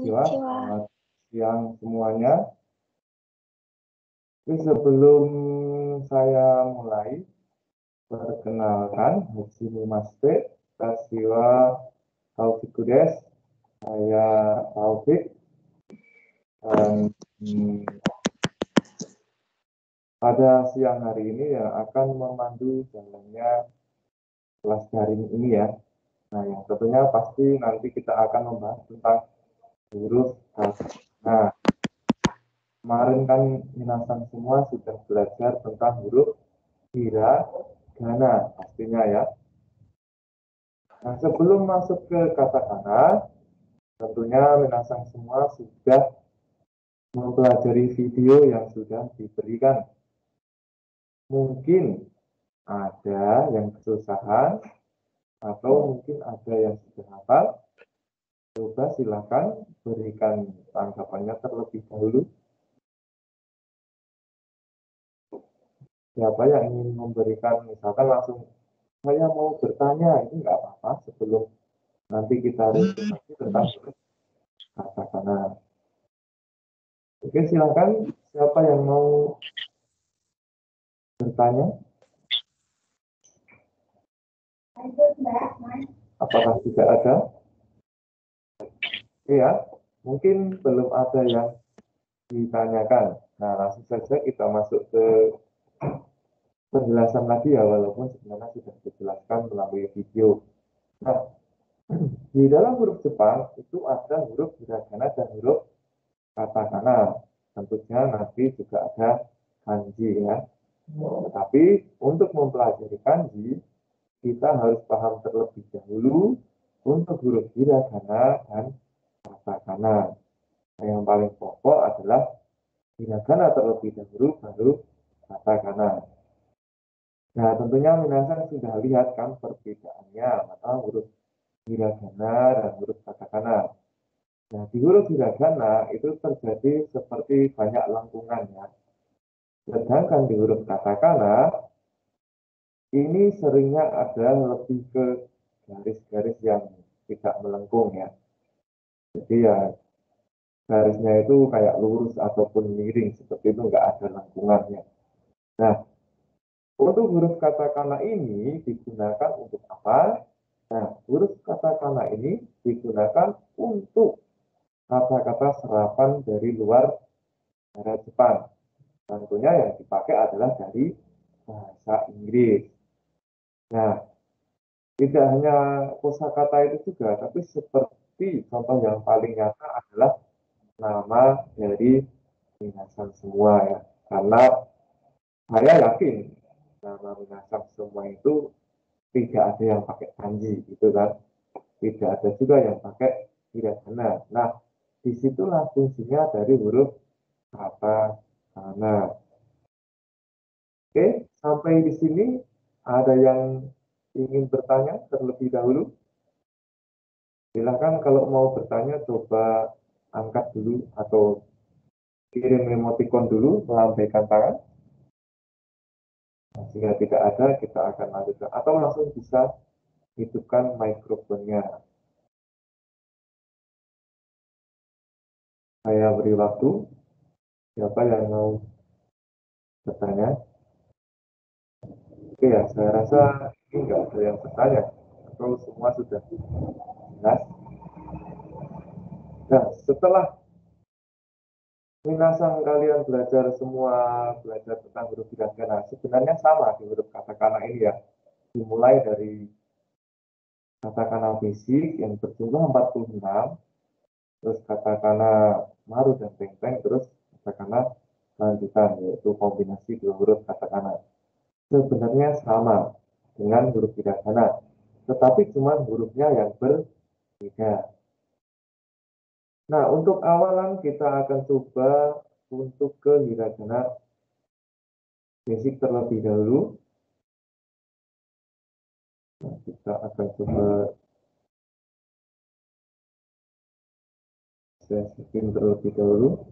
Konnichiwa, Konnichiwa. selamat siang semuanya. Jadi sebelum saya mulai, perkenalkan, Hajime Maste, Tashiwa Taufiku desu. Saya Taufik. Dan pada siang hari ini yang akan memandu jalannya kelas daring ini ya. Nah, yang tentunya pasti nanti kita akan membahas tentang huruf kata. Nah, kemarin kan minasan semua sudah belajar tentang huruf hiragana pastinya ya. Nah, sebelum masuk ke katakana, tentunya minasan semua sudah mempelajari video yang sudah diberikan. Mungkin ada yang kesusahan atau mungkin ada yang sudah hafal. Coba silakan berikan tanggapannya terlebih dahulu. Siapa yang ingin memberikan, misalkan langsung saya mau bertanya, itu nggak apa-apa sebelum nanti kita review tentang katakana. Oke, silakan siapa yang mau bertanya. Apakah tidak ada? Iya, mungkin belum ada yang ditanyakan. Nah, langsung saja kita masuk ke penjelasan lagi ya, walaupun sebenarnya sudah dijelaskan melalui video. Nah, di dalam huruf Jepang itu ada huruf hiragana dan huruf katakana. Tentunya nanti juga ada kanji ya. Tetapi untuk mempelajari kanji, kita harus paham terlebih dahulu untuk huruf hiragana dan katakana. Nah, yang paling pokok adalah hiragana terlebih dahulu, baru katakana. Nah, tentunya minasan sudah lihat kan perbedaannya antara huruf hiragana dan huruf katakana. Nah, di huruf hiragana itu terjadi seperti banyak lengkungan ya. Sedangkan di huruf katakana ini seringnya ada lebih ke garis-garis yang tidak melengkung ya. Jadi ya garisnya itu kayak lurus ataupun miring, seperti itu nggak ada lengkungannya. Nah, untuk huruf katakana ini digunakan untuk apa? Nah, huruf katakana ini digunakan untuk kata-kata serapan dari luar negara Jepang. Tentunya yang dipakai adalah dari bahasa Inggris. Nah, tidak hanya kosakata itu juga, tapi seperti contoh yang paling nyata adalah nama dari minasan semua ya. Karena saya yakin nama minasan semua itu tidak ada yang pakai kanji gitu kan. Tidak ada juga yang pakai hiragana. Nah, disitulah fungsinya dari huruf katakana. Oke, sampai di sini ada yang ingin bertanya terlebih dahulu? Silahkan kalau mau bertanya coba angkat dulu atau kirim emoticon dulu, melambaikan tangan. Nah, jika tidak ada, kita akan lanjutkan. Atau langsung bisa hidupkan mikrofonnya. Saya beri waktu. Siapa yang mau bertanya? Oke ya, saya rasa ini nggak ada yang bertanya. Atau semua sudah jelas. Nah, setelah minasan kalian belajar semua, belajar tentang huruf hiragana, sebenarnya sama di huruf katakana ini ya. Dimulai dari katakana basic yang berjumlah 46, terus katakana maru dan peng-peng, terus katakana lanjutan, yaitu kombinasi dua huruf katakana. Sebenarnya sama dengan huruf hiragana, tetapi cuma hurufnya yang berbeda. Nah, untuk awalan kita akan coba untuk ke hiragana basic terlebih dahulu. Nah, kita akan coba saya skin terlebih dahulu.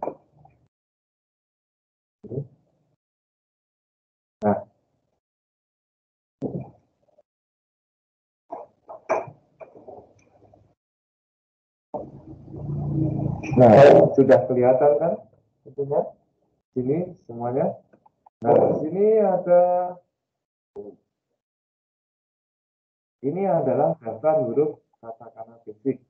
Nah, Nah, sudah kelihatan kan tentunya sini semuanya. Nah, di sini ada, ini adalah daftar huruf katakana basic.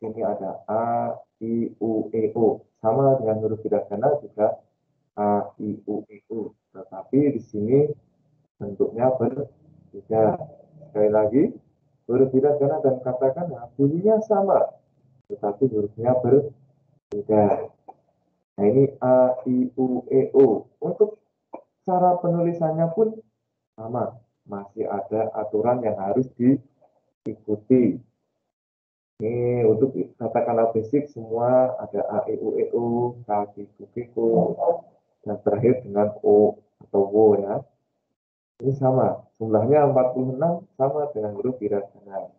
Ini ada A, I, U, E, O. Sama dengan huruf hiragana juga A, I, U, E, O. Tetapi di sini bentuknya berbeda. Sekali lagi, huruf hiragana dan katakana bunyinya sama, tetapi hurufnya berbeda. Nah, ini A, I, U, E, O. Untuk cara penulisannya pun sama. Masih ada aturan yang harus diikuti. Ini untuk katakanlah basic semua ada A, E, U, E, O, K, K, K, K, K, dan terakhir dengan O atau W ya. Ini sama, jumlahnya 46 sama dengan huruf hiragana.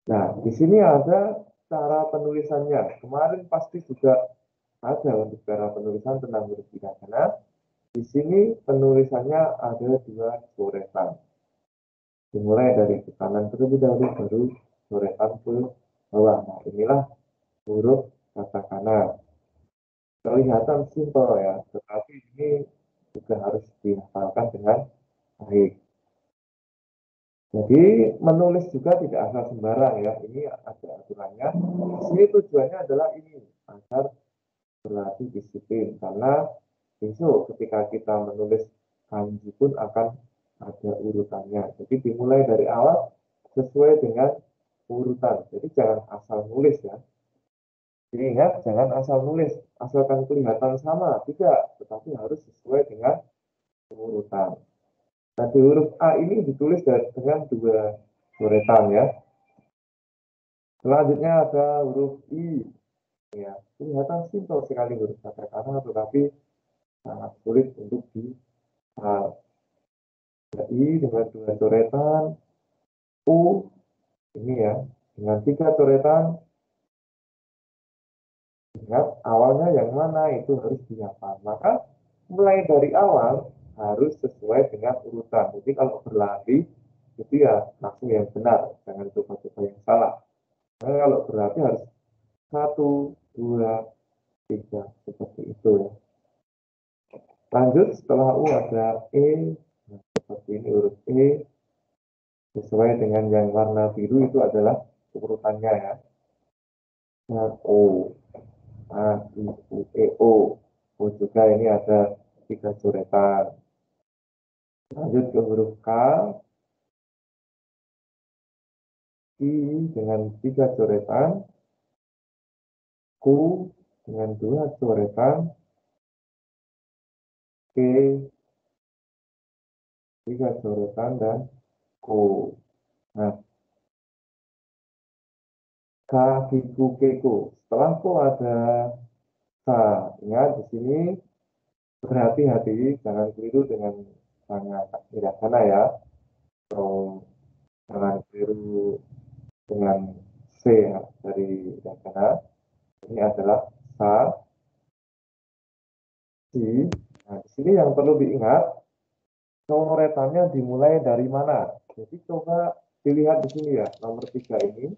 Nah, di sini ada cara penulisannya. Kemarin pasti juga ada untuk cara penulisan tentang huruf hiragana. Di sini penulisannya ada dua coretan. Dimulai dari ke kanan terlebih dahulu, baru coretan ke bawah. Nah, inilah huruf katakana. Kelihatan simpel ya, tetapi ini juga harus dihafalkan dengan baik. Jadi menulis juga tidak asal sembarang ya, ini ada aturannya. Ini tujuannya adalah ini, agar berlatih disiplin. Karena besok ketika kita menulis kanji pun akan ada urutannya. Jadi dimulai dari awal sesuai dengan urutan. Jadi jangan asal nulis ya. Ingat, jangan asal nulis, asalkan kelihatan sama, tidak, tetapi harus sesuai dengan urutan. Nah, di huruf A ini ditulis dengan dua coretan ya. Selanjutnya ada huruf I. Ya, kelihatan simpel sekali huruf katakana, tetapi sangat sulit untuk dihafal. I dengan dua coretan, U ini ya, dengan tiga coretan. Ingat awalnya yang mana itu harus dihafal. Maka mulai dari awal harus sesuai dengan urutan. Jadi kalau berlari itu ya langsung yang benar, jangan coba-coba yang salah. Nah, kalau berarti harus 1, 2, 3 seperti itu ya. Lanjut setelah U ada E, nah, seperti ini huruf E sesuai dengan yang warna biru itu adalah urutannya ya. Nah, O, A, I, U, E, O. O juga ini ada 3 coretan. Lanjut ke huruf K, I dengan 3 coretan, Ku dengan 2 coretan, K 3 coretan, dan Ko. Nah, K, Kiku, Keku. Setelah Ko ada Sa. Ingat di sini berhati-hati, jangan keliru dengan sangat hiragana ya. Atau jangan keliru dengan C ya, dari hiragana. Ini adalah Sa, Si. Nah, di sini yang perlu diingat, coretannya dimulai dari mana. Jadi coba dilihat di sini ya, nomor 3 ini.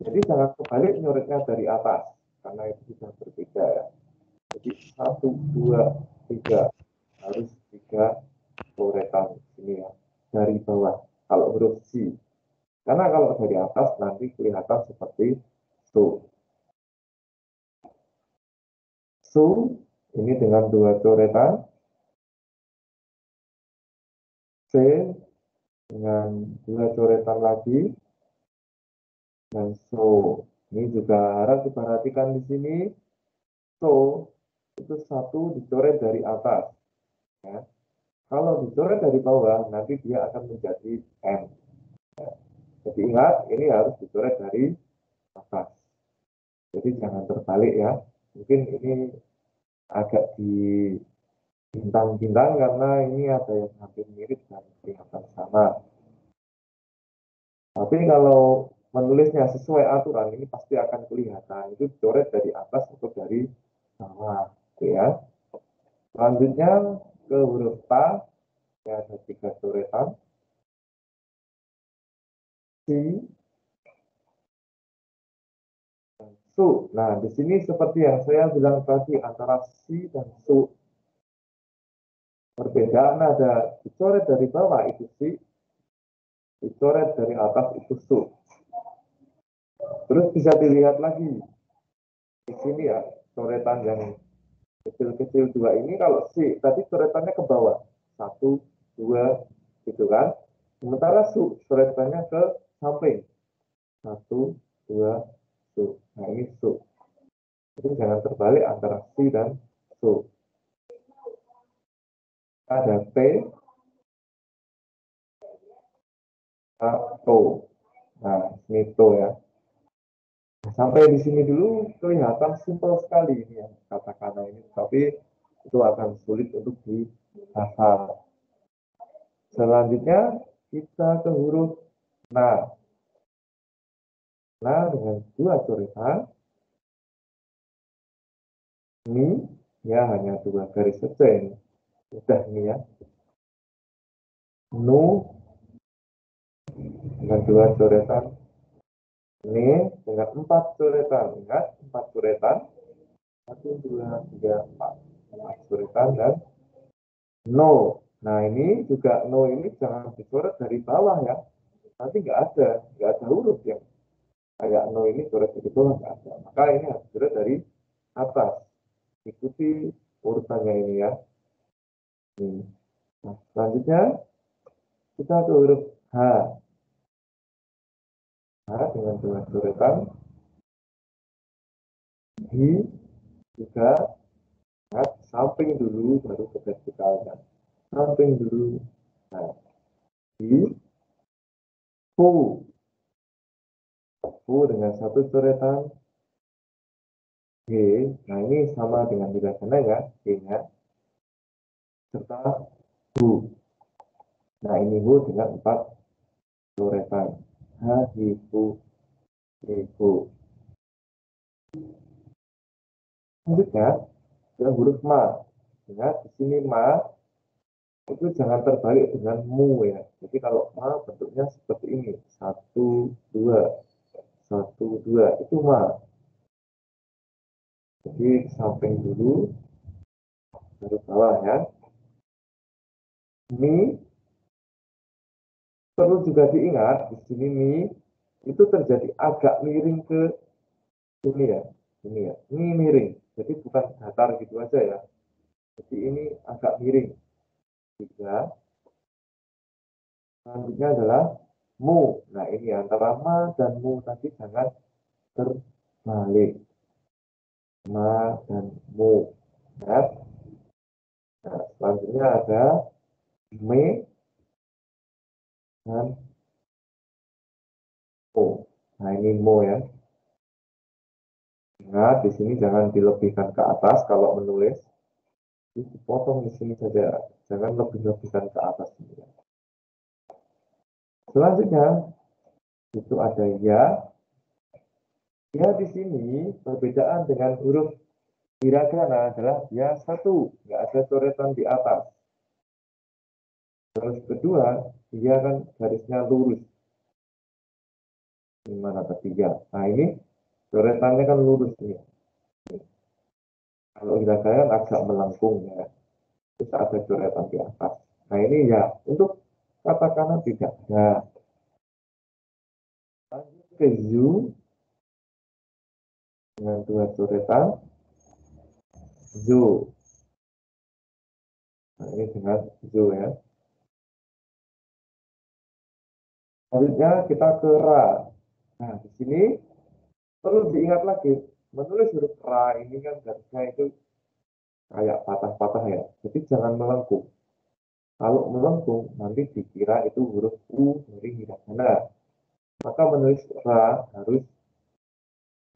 Jadi jangan kebalik nyoretnya dari atas, karena itu sudah berbeda ya. Jadi 1, 2, 3 harus 3 coretan sini ya, dari bawah. Kalau huruf C, karena kalau dari atas nanti kelihatan seperti su. Su ini dengan 2 coretan, C dengan 2 coretan lagi, dan so. Ini juga harus diperhatikan di sini. So itu 1 dicoret dari atas. Ya. Kalau dicoret dari bawah, nanti dia akan menjadi M. Ya. Jadi ingat, ini harus dicoret dari atas. Jadi jangan terbalik ya. Mungkin ini agak di bintang-bintang karena ini ada yang hampir mirip dan kelihatan sama. Tapi kalau menulisnya sesuai aturan, ini pasti akan kelihatan. Itu dicoret dari atas atau dari bawah. Oke ya. Selanjutnya ke huruf T, ya ada 3 coretan. Si, su. Nah, di sini seperti yang saya bilang tadi antara si dan su. Perbedaan ada dicoret dari bawah itu si, dicoret dari atas itu su. Terus bisa dilihat lagi di sini ya, coretan yang kecil-kecil dua ini kalau si tadi coretannya ke bawah, satu, dua, gitu kan. Sementara su coretannya ke samping, satu, dua, su. Nah ini su. Jadi jangan terbalik antara si dan su. Ada T, A, to. Nah, ini to ya. Sampai di sini dulu kelihatan simpel sekali ini ya kata-kata ini, tapi itu akan sulit untuk dihafal. Selanjutnya kita ke huruf na. Nah, dengan dua coretan, ini ya hanya dua garis saja ini. Udah ini ya. Nu dengan dua coretan. Ini dengan empat coretan. Ingat, empat coretan. Satu, dua, tiga, empat. Empat coretan dan no. Nah, ini juga no ini jangan dicoret dari bawah ya. Nanti nggak ada huruf yang kayak no ini coret dari bawah, nggak ada. Maka ini harus coret dari atas. Ikuti urutannya ini ya. Ini. Nah, selanjutnya kita ke huruf H. H dengan dua coretan. Hi juga samping dulu baru ke vertikalnya. Samping dulu. Nah, hi, fu. Fu dengan satu coretan. G. Nah, ini sama dengan hiragana ya. G-nya. Serta hu. Nah, ini hu dengan empat coretan. Ha, hi, fu, hi, fu. Selanjutnya, ke huruf ma. Ingat, di sini ma itu jangan terbalik dengan mu ya. Jadi kalau ma bentuknya seperti ini. Satu, dua. Satu, dua. Itu ma. Jadi samping dulu, baru bawah ya. Mi, perlu juga diingat, di sini mi, itu terjadi agak miring ke ini ya. Ini ya. Ini miring. Jadi bukan datar gitu aja ya. Jadi ini agak miring. Tiga. Selanjutnya adalah mu. Nah ini antara ma dan mu tadi jangan terbalik. Ma dan mu. Ya. Nah, selanjutnya ada me dan mo. Nah ini mo ya. Ingat di sini jangan dilebihkan ke atas kalau menulis. Dipotong di sini saja. Jangan lebih-lebihkan ke atas. Selanjutnya itu ada ya. Ya di sini perbedaan dengan huruf hiragana adalah ya satu, nggak ada coretan di atas. Terus kedua, dia kan garisnya lurus. Gimana ketiga? Nah ini coretannya kan lurus nih. Kalau hiragana kan agak melengkung ya. Terus ada coretan di atas. Nah ini ya untuk katakana tidak ada. Lanjut ke zu dengan dua coretan. Zu. Nah ini dengan zu ya. Selanjutnya kita ke ra. Nah di sini perlu diingat lagi, menulis huruf ra ini kan garisnya itu kayak patah-patah ya. Jadi jangan melengkung. Kalau melengkung nanti dikira itu huruf u dari hiragana. Maka menulis ra harus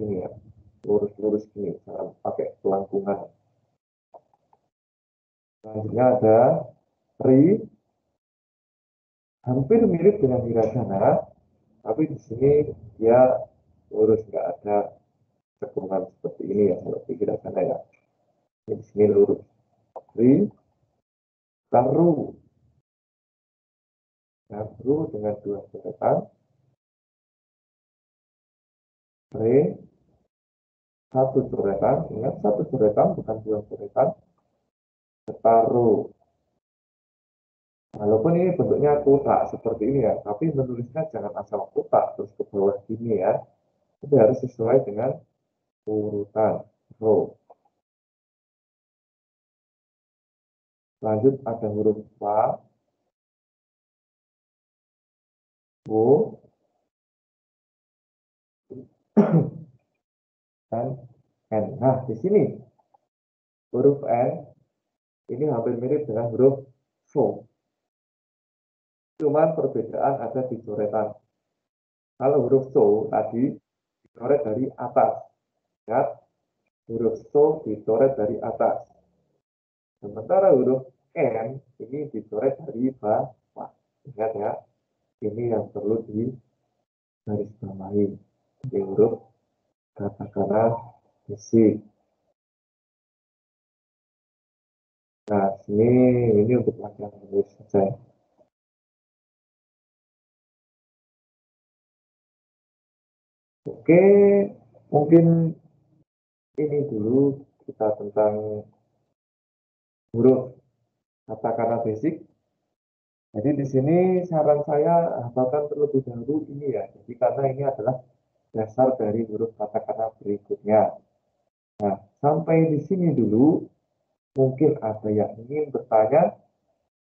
ini ya, lurus-lurus gini, jangan pakai pelengkungan. Selanjutnya ada ri, hampir mirip dengan hiragana, tapi di sini dia lurus, nggak ada cekungan seperti ini ya, seperti hiragana ya. Ini di sini lurus. Ri, karu, karu dengan dua coretan. Re, satu coretan, ingat satu coretan bukan dua coretan, separuh. Walaupun ini bentuknya kotak seperti ini ya, tapi menulisnya jangan asal kotak terus ke bawah gini ya. Itu harus sesuai dengan urutan row. Lanjut ada huruf F, O, dan N. Nah, di sini huruf N ini hampir mirip dengan huruf VO. Cuman perbedaan ada di coretan. Kalau huruf SO tadi dicoret dari atas. Ya, huruf SO dicoret dari atas. Sementara huruf N ini dicoret dari bawah. Ingat ya, ini yang perlu digarisbawahi. Di huruf katakana basic. Nah, ini untuk pelajaran menulis saja. Oke, mungkin ini dulu kita tentang huruf katakana basic. Jadi di sini saran saya hafalkan terlebih dahulu ini ya. Jadi karena ini adalah dasar dari huruf katakana berikutnya. Nah, sampai di sini dulu. Mungkin ada yang ingin bertanya,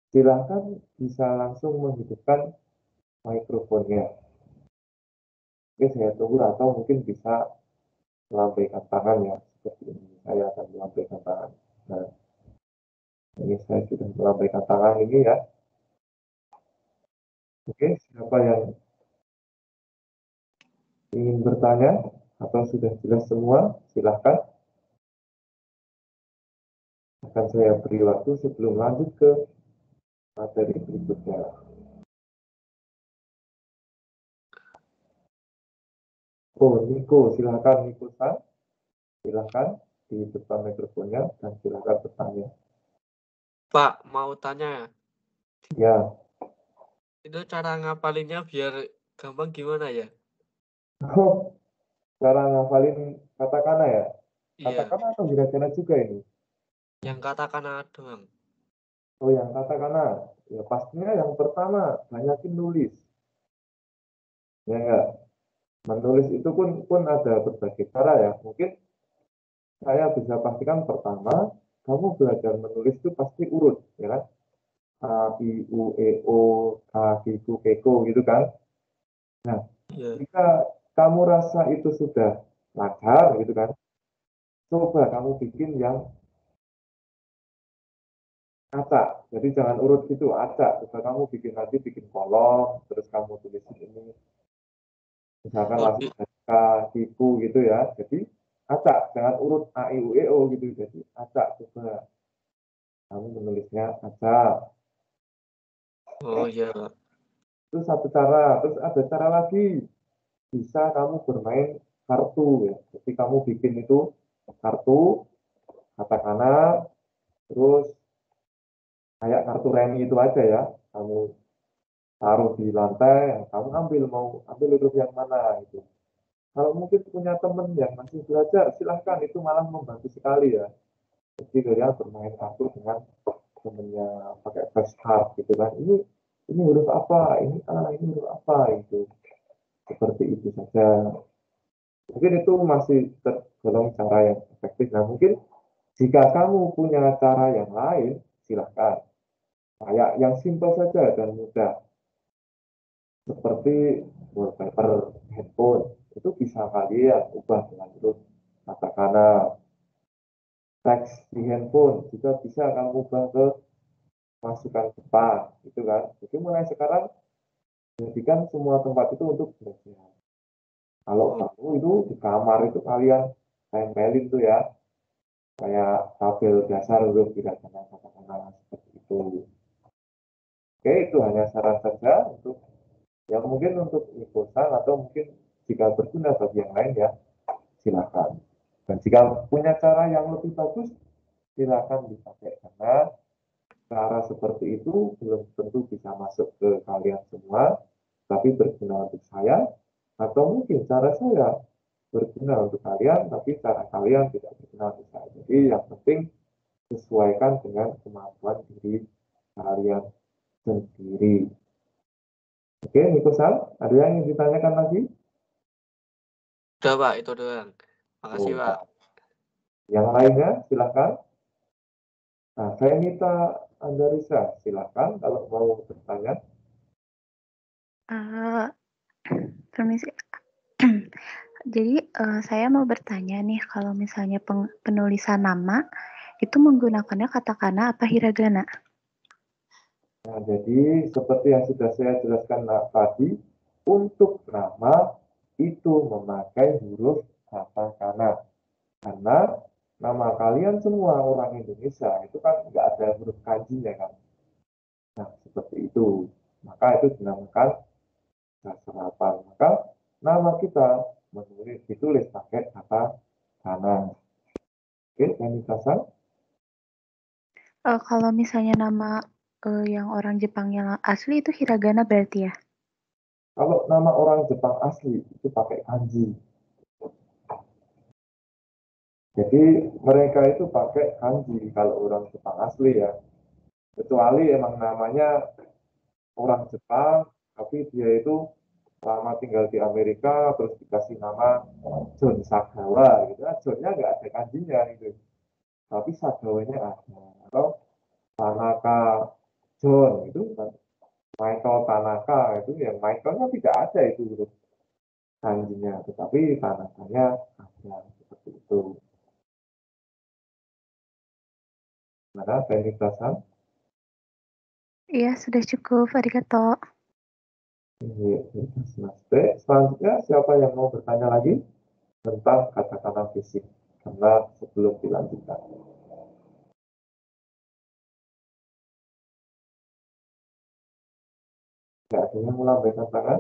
silahkan bisa langsung menghidupkan mikrofonnya. Oke, saya tunggu atau mungkin bisa melambaikan tangan ya, seperti ini. Saya akan melambaikan tangan. Nah, ini saya sudah melambaikan tangan ini ya. Oke, siapa yang ingin bertanya atau sudah jelas semua, silahkan. Akan saya beri waktu sebelum lanjut ke materi berikutnya. Oh, Niko, silahkan Niko-san. Silahkan di depan mikrofonnya dan silahkan bertanya. Pak, mau tanya. Ya. Itu cara ngapalinnya biar gampang gimana ya? Oh, cara ngafalin katakana ya? Iya, Katakana atau hiragana juga ini? yang katakana doang. Oh, yang katakana. Ya, pastinya yang pertama, banyakin nulis. Ya enggak? Menulis itu pun ada berbagai cara ya. Mungkin saya bisa pastikan pertama, kamu belajar menulis itu pasti urut, ya kan? A, I, U, E, O, K, Q, K, K, gitu kan? Nah, Iya. jika kamu rasa itu sudah lancar, gitu kan? Coba kamu bikin yang acak. Jadi jangan urut gitu, acak. Coba kamu bikin nanti bikin kolom, terus kamu tulis ini. Misalkan Oh, langsung K, Kiku gitu ya. Jadi acak, jangan urut A, I, U, E, O gitu. Jadi acak, coba kamu menulisnya acak. oh ya. Itu satu cara. Terus ada cara lagi. Bisa kamu bermain kartu ya. Jadi kamu bikin itu kartu, katakana, terus kayak kartu remi itu aja ya. Kamu taruh di lantai, kamu mau ambil huruf yang mana gitu. Kalau mungkin punya teman yang masih belajar, silahkan, itu malah membantu sekali ya. Jadi kalian bermain kartu dengan temennya pakai flashcard gitu kan. Ini huruf apa, ini huruf apa itu. Seperti itu saja. Mungkin itu masih tergolong cara yang efektif. Nah mungkin jika kamu punya cara yang lain, silahkan. Kayak yang simpel saja dan mudah. Seperti wallpaper handphone. Itu bisa kalian ubah dengan huruf katakana. Teks di handphone juga bisa kamu ubah ke masukan Jepang gitu kan. Jadi mulai sekarang jadikan semua tempat itu untuk belajar. Kalau kamu itu di kamar itu kalian tempelin tuh ya, kayak tabel dasar untuk tidak jangan kata-kata seperti itu. Oke, itu hanya saran saja untuk yang mungkin untuk ikosan atau mungkin jika berguna bagi yang lain ya silakan. Dan jika punya cara yang lebih bagus silakan dipakai karena cara seperti itu belum tentu bisa masuk ke kalian semua, tapi berguna untuk saya atau mungkin cara saya berguna untuk kalian, tapi cara kalian tidak berguna untuk saya. Jadi yang penting sesuaikan dengan kemampuan diri kalian sendiri. Oke, Niko-san, ada yang ingin ditanyakan lagi? Udah, Pak, itu doang. Makasih, Oh, Pak. yang lainnya silakan. Nah, saya minta Andarisa, silakan kalau mau bertanya. Eh, permisi. Jadi saya mau bertanya nih, kalau misalnya penulisan nama itu menggunakannya katakana apa hiragana? Nah, jadi seperti yang sudah saya jelaskan tadi, untuk nama itu memakai huruf katakana. Karena nama kalian semua orang Indonesia itu kan nggak ada huruf kanjinya kan. Nah, seperti itu. Maka itu dinamakan sasrapan. Maka nama kita ditulis pakai kata kanan. Oke, yang dipasang. Kalau misalnya nama yang orang Jepang yang asli itu hiragana berarti ya? Kalau nama orang Jepang asli itu pakai kanji. Jadi mereka itu pakai kanji kalau orang Jepang asli ya. Kecuali emang namanya orang Jepang, tapi dia itu lama tinggal di Amerika, terus dikasih nama John Sagawa gitu. Nah, Johnnya nggak ada kanjinya gitu. Tapi Sagawanya ada. Atau Tanaka John itu kan. Michael Tanaka itu yang Michaelnya tidak ada itu huruf kanjinya, tetapi Tanakanya ada seperti itu. Mana teknik dasar? Iya, sudah cukup. Arigato. Selanjutnya siapa yang mau bertanya lagi tentang kata-kata fisik? Karena sebelum dilanjutkan. Tidak ada yang melambaikan tangan?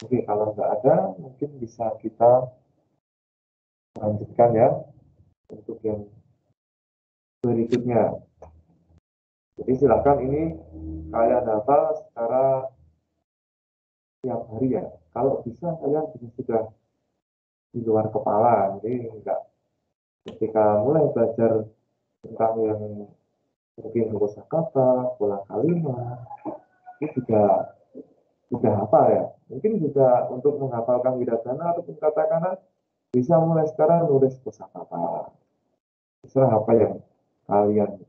Oke, kalau nggak ada, mungkin bisa kita lanjutkan ya untuk yang berikutnya. Jadi silakan ini kalian hafal secara tiap hari ya. Kalau bisa kalian sudah di luar kepala, jadi enggak ketika mulai belajar tentang yang mungkin kosakata, pola kalimat, itu sudah hafal ya. Mungkin juga untuk menghafalkan hiragana ataupun katakana bisa mulai sekarang nulis kosakata. Terserah apa yang kalian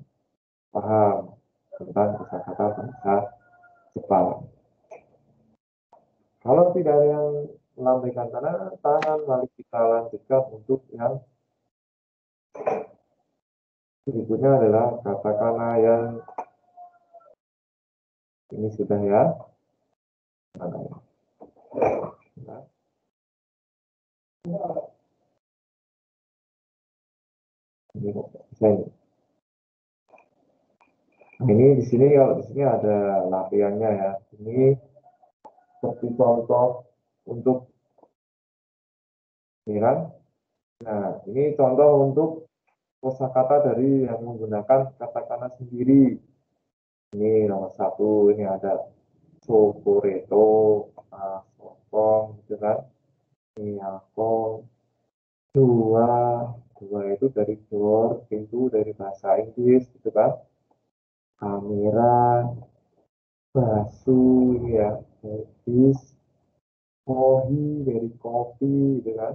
paham tentang kosakata bahasa Jepang. Kalau tidak ada yang melambaikan tangan, mari kita lanjutkan untuk yang berikutnya adalah katakana yang ini sudah ya. Nah, ini bisa ini. Nah, ini di sini kalau di sini ada latihannya ya. Ini seperti contoh untuk ini kan. Nah, ini contoh untuk kosakata dari yang menggunakan katakana sendiri. Ini nomor satu, ini ada sokoreto, sokong, gitu kan. Ini akong, dua, dua itu dari door, pintu dari bahasa Inggris, gitu kan. Kamera, basu, ini ya, dari bis, kohi dari kopi, gitu kan.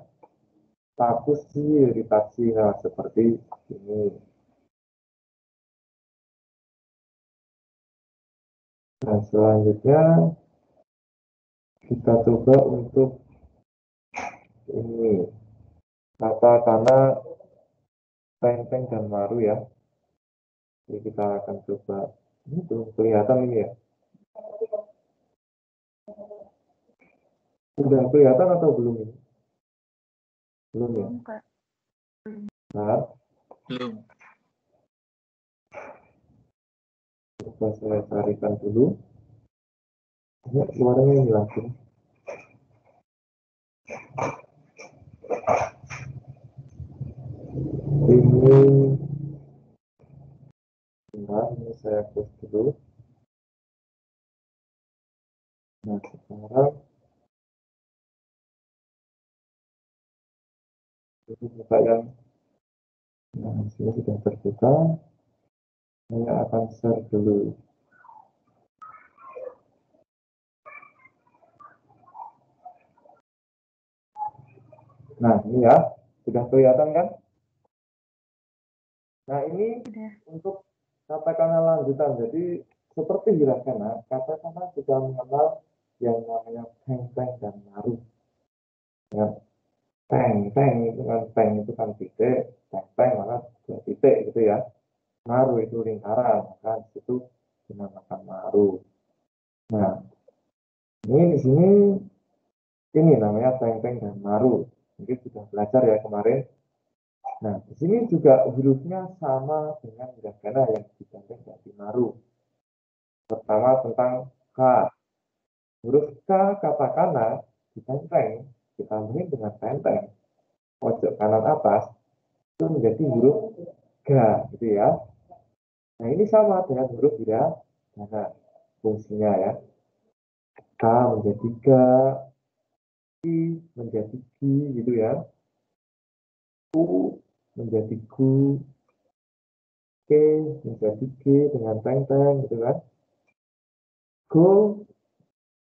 Takus sih dari taksi, nah seperti ini. Nah, selanjutnya kita coba untuk ini kata karena teng-teng dan maru ya. Jadi kita akan coba ini belum kelihatan ini ya. Sudah kelihatan atau belum ini? Belum ya. Nah, Belum. coba saya carikan dulu. Ini suaranya ini langsung. Ini bentar, ini saya hapus dulu. Nah, sekarang Jadi buka yang sini sudah terbuka. Saya akan share dulu. Nah, ini ya, sudah kelihatan kan? Nah, ini Udah. untuk katakanlah lanjutan. Jadi, seperti hiragana, katakanlah sudah mengenal yang namanya peng-peng dan maru. Ya, peng-peng itu kan titik, peng-peng maka dua titik gitu ya. Maru itu lingkaran, maka itu dinamakan maru. Nah, ini di sini ini namanya peng-peng dan maru. Mungkin sudah belajar ya kemarin. Nah, di sini juga hurufnya sama dengan hiragana yang digandeng dari maru. Pertama tentang K. Huruf K katakana ditenteng, ditambahin dengan tenteng, pojok kanan atas, itu menjadi huruf G, gitu ya. Nah, ini sama dengan huruf hiragana fungsinya ya. K menjadi G, I menjadi G, gitu ya. U menjadi Gu, K menjadi G dengan tenteng, gitu kan. Go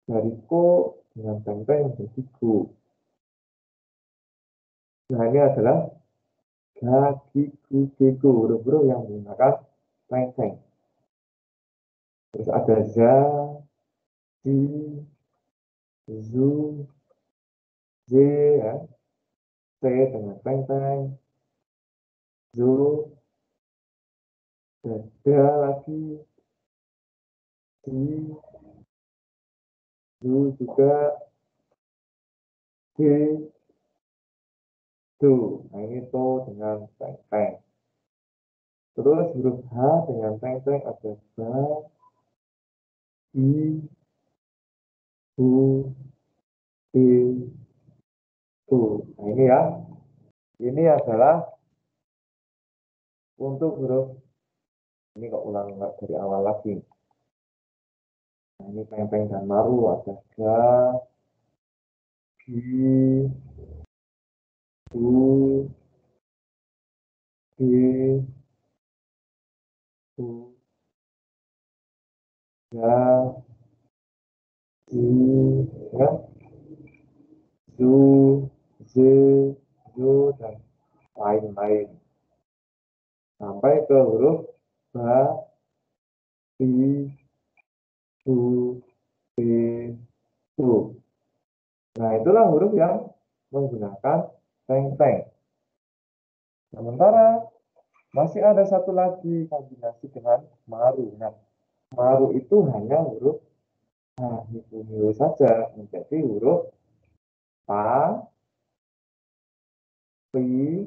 dari Ko dengan tenteng menjadi Gu. Nah, ini adalah Gagi, Gugiku, huruf-huruf yang menggunakan tenteng. Terus ada Za, Ji, Zu, Z, ya. C dengan tenteng, Zu, Dada lagi, Ji, Zu juga, D, Do. Nah, ini To dengan tenteng. Terus huruf H dengan tenteng ada Ba, I, Bu, I, Tu. Nah, ini ya. Ini adalah untuk huruf, ini kok ulang dari awal lagi. Nah, ini peng-peng dan maru ada Ga, Gi, Bu, Gi, Bu, Ya, Ji, ya, Zu, Z, Zu, dan lain-lain. Sampai ke huruf Ba, Ti, Bu, Ti, Tu. Nah, itulah huruf yang menggunakan teng-teng. Sementara masih ada satu lagi kombinasi dengan maru. Nah, maru itu hanya huruf milu saja menjadi huruf Pa, Pi,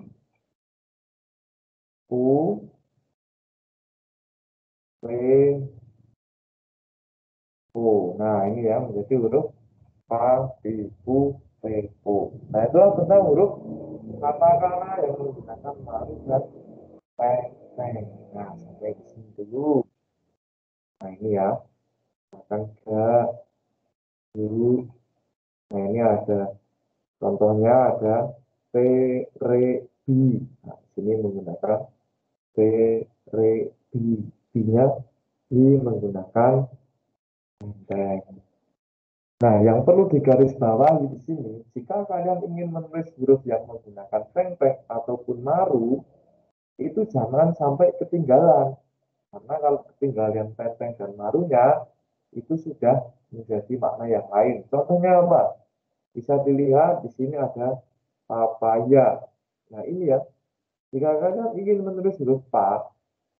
U, P, U. Nah, ini ya menjadi huruf Pa, Pi, U, P, U. Nah, itulah tentang huruf katakana yang menggunakan maru dan peng. Nah, sampai di sini dulu. Nah, ini ya. Akan ke dulu. Nah, ini ada contohnya ada T, Re, Bi. Nah, di sini menggunakan T, Re, Bi. Bi-nya I menggunakan tenteng. Nah, yang perlu digarisbawahi di sini, jika kalian ingin menulis huruf yang menggunakan tenteng ataupun maru, itu jangan sampai ketinggalan. Karena kalau ketinggalan tenteng dan marunya, itu sudah menjadi makna yang lain. Contohnya apa? Bisa dilihat di sini ada papaya. Nah, ini ya, jika kalian ingin menulis huruf pa,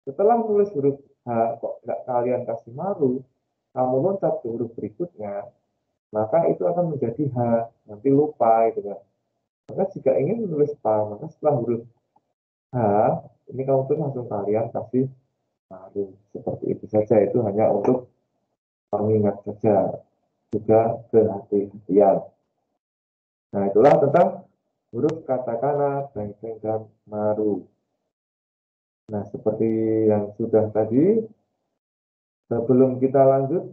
setelah menulis huruf H, kok nggak kalian kasih maru, kamu loncat ke huruf berikutnya, maka itu akan menjadi H, nanti lupa gitu kan. Maka jika ingin menulis pa, maka setelah huruf H, ini kamu tuh langsung kalian kasih maru. Seperti itu saja, itu hanya untuk mengingat saja, juga kehati-hatian. Nah, itulah tentang huruf katakana, tenteng, dan maru. Nah, seperti yang sudah tadi, sebelum kita lanjut,